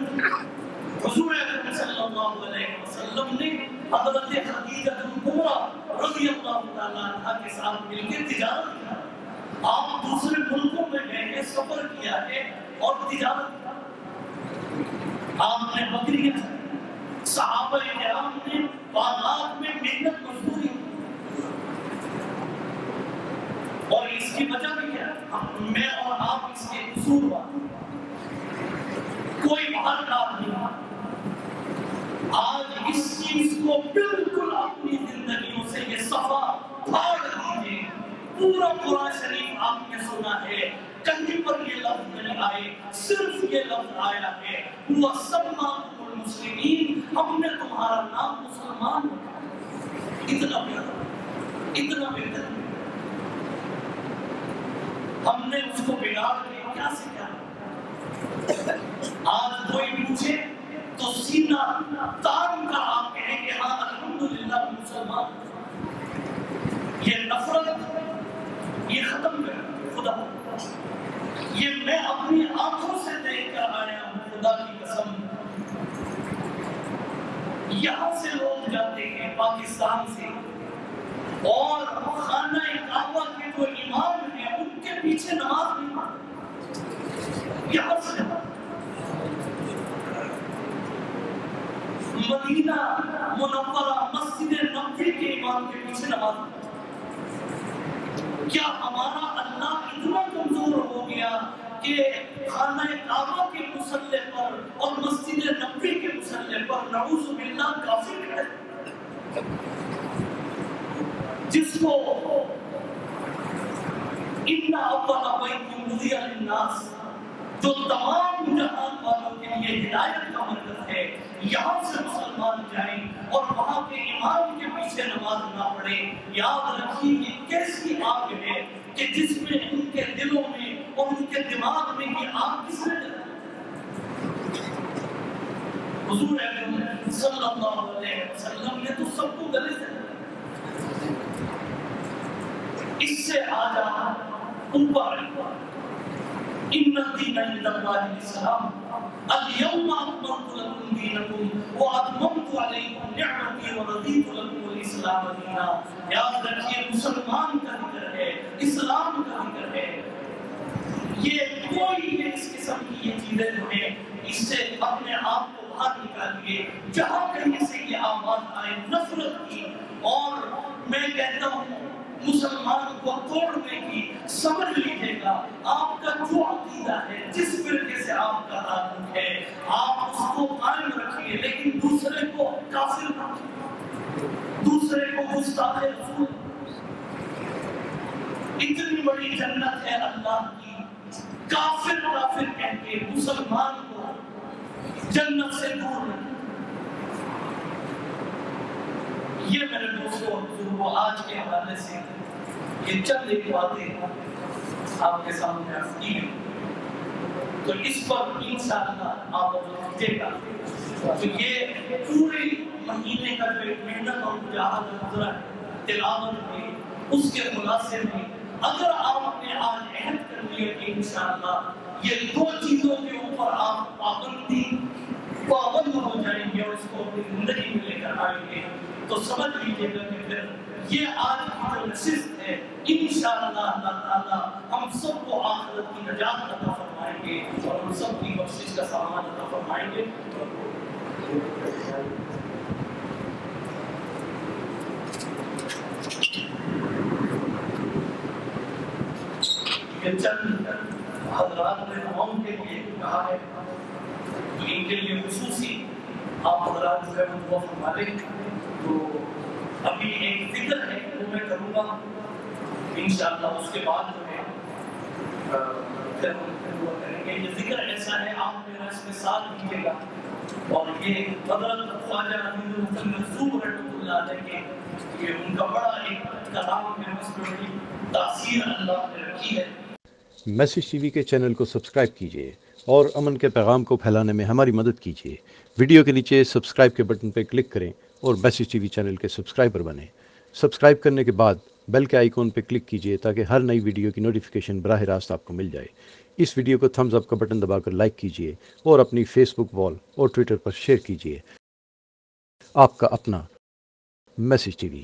حضور اکرم صلی اللہ علیہ وسلم نے حضرت خدیجہ کبریٰ رضی اللہ تعالیٰ عنہ کے ساتھ مل کے تجارت کیا، آپ دوسرے ملکوں میں گئے ہیں، سفر کیا ہے اور تجارت کیا، آپ نے بکریاں چرائیں، صحابہ کرام نے باغات میں محنت مزدوری، اور اس کی وجہ بھی کیا میں اور آپ اس کے قصوروار، کوئی باہر کا آدمی آج اس چیز کو بالکل اپنی زندگیوں سے یہ صفحہ پھاڑ دیجئے۔ پورا قرآن شریف آپ نے سنا ہے، کہیں پر یہ لفظ نہیں آئے، صرف یہ لفظ آیا ہے ہوا سماکم المسلمین، ہم نے تمہارا نام مسلمان رکھا۔ اتنا بہتر ہم نے اس کو بگاڑ کے کیا سکھایا؟ آج کوئی پوچھے تو سینہ تان کا آپ کہیں کہ ہاں الحمدللہ مسلمان، یہ نفرت یہ ختم کر خدا، یہ میں اپنی آنکھوں سے دیکھ کر آیا ہوں خدا کی قسم سے لوگ جاتے ہیں پاکستان سے اور خانہ کعبہ کے جو امام ہیں ان کے پیچھے نماز نہیں پڑھتے. یہاں سے مدینہ منورہ مسجد نبوی کے امام کے پیچھے نماز پڑھتے. کیا ہمارا اللہ اتنا کمزور ہو گیا کہ خانہ کعبہ کے مصلی پر اور مسجد نبوی کے مصلی پر نعوذ باللہ کافر ہے؟ جس کو ان اول بیت وضع للناس جو تمام جہان والوں کے لیے ہدایت کا مرکز ہے، یہاں سے مسلمان جائیں اور وہاں کے امام کے پیچھے نماز نہ پڑھیں. یاد رکھیے یہ کیسی آگ ہے کہ جس میں ان کے دلوں میں اور ان کے دماغ میں یہ آگ کس نے جلائی؟ حضور اکرم صلی اللہ علیہ وسلم نے تو سب کو گلے سے اس سے آجا اوپر ان الدین عند اللہ الاسلام اليوم اکملت لکم دینکم واتممت علیکم نعمتی ورضیت لکم الاسلام دینا. یاد رکھیے مسلمان کا ذکر ہے، اسلام کا ذکر ہے. یہ کوئی اس قسم کی یہ چیزیں جو ہیں اس سے اپنے آپ کو باہر نکالیے. جہاں کہیں سے یہ آواز آئے نفرت کی اور میں کہتا ہوں مسلمان کو توڑنے کی، سمجھ لیجیے گا آپ کا جو عقیدہ ہے، جس فرقے سے آپ کا تعلق ہے، آپ اس کو قائم رکھیے، لیکن دوسرے کو کافر رکھیے، دوسرے کو گستاخ رسول. اتنی بڑی جنت ہے اللہ کی، کافر کافر کہہ کے مسلمان کو جنت سے دور رکھیں. یہ میرے دوستوں اور بزرگوں آج کے حوالے سے یہ چند ایک باتیں آپ کے سامنے عرض کی ہیں. تو اس پر انشاءاللہ آپ دیکھیے گا تو یہ پورے مہینے کا جو ایک محنت اور مجاہدہ گزرا ہے تلاوت میں، اس کے خلاصے میں اگر آپ نے آج عہد کر لیا کہ انشاءاللہ یہ دو چیزوں کے اوپر آپ پابند ہو جائیں گے اور اس کو اپنی زندگی میں لے کر آئیں گے، تو سمجھ لیجیے گا کہ پھر یہ آج کی جو نشست ہے انشاءاللہ اللہ تعالیٰ ہم سب کو آخرت کی نجات عطا فرمائیں گے اور ہم سب کی بخشش کا سامان عطا فرمائیں گے. یہ چند حضرات نے قوم کے لیے کہا ہے تو ان کے لیے خصوصی آپ حضرات جو ہے وہ دعا فرما لیں. تو ابھی ایک ذکر ہے وہ میں کروں گا انشاءاللہ، اس کے بعد جو ہے پھر ہم دعا کریں گے. یہ ذکر ایسا ہے آپ میرا اس میں ساتھ دیجیے گا اور یہ حضرت خواجہ حمید الحسن منصور رحمۃ اللہ علیہ کے یہ ان کا بڑا ایک کلام ہے، اس میں بڑی تاثیر اللہ نے رکھی ہے. میسج ٹی وی کے چینل کو سبسکرائب کیجیے اور امن کے پیغام کو پھیلانے میں ہماری مدد کیجیے. ویڈیو کے نیچے سبسکرائب کے بٹن پر کلک کریں اور میسج ٹی وی چینل کے سبسکرائبر بنیں. سبسکرائب کرنے کے بعد بیل کے آئیکن پہ کلک کیجیے تاکہ ہر نئی ویڈیو کی نوٹیفیکیشن براہ راست آپ کو مل جائے. اس ویڈیو کو تھمز اپ کا بٹن دبا کر لائک کیجیے اور اپنی فیس بک وال اور ٹویٹر پر شیئر کیجیے. آپ کا اپنا میسج ٹی وی.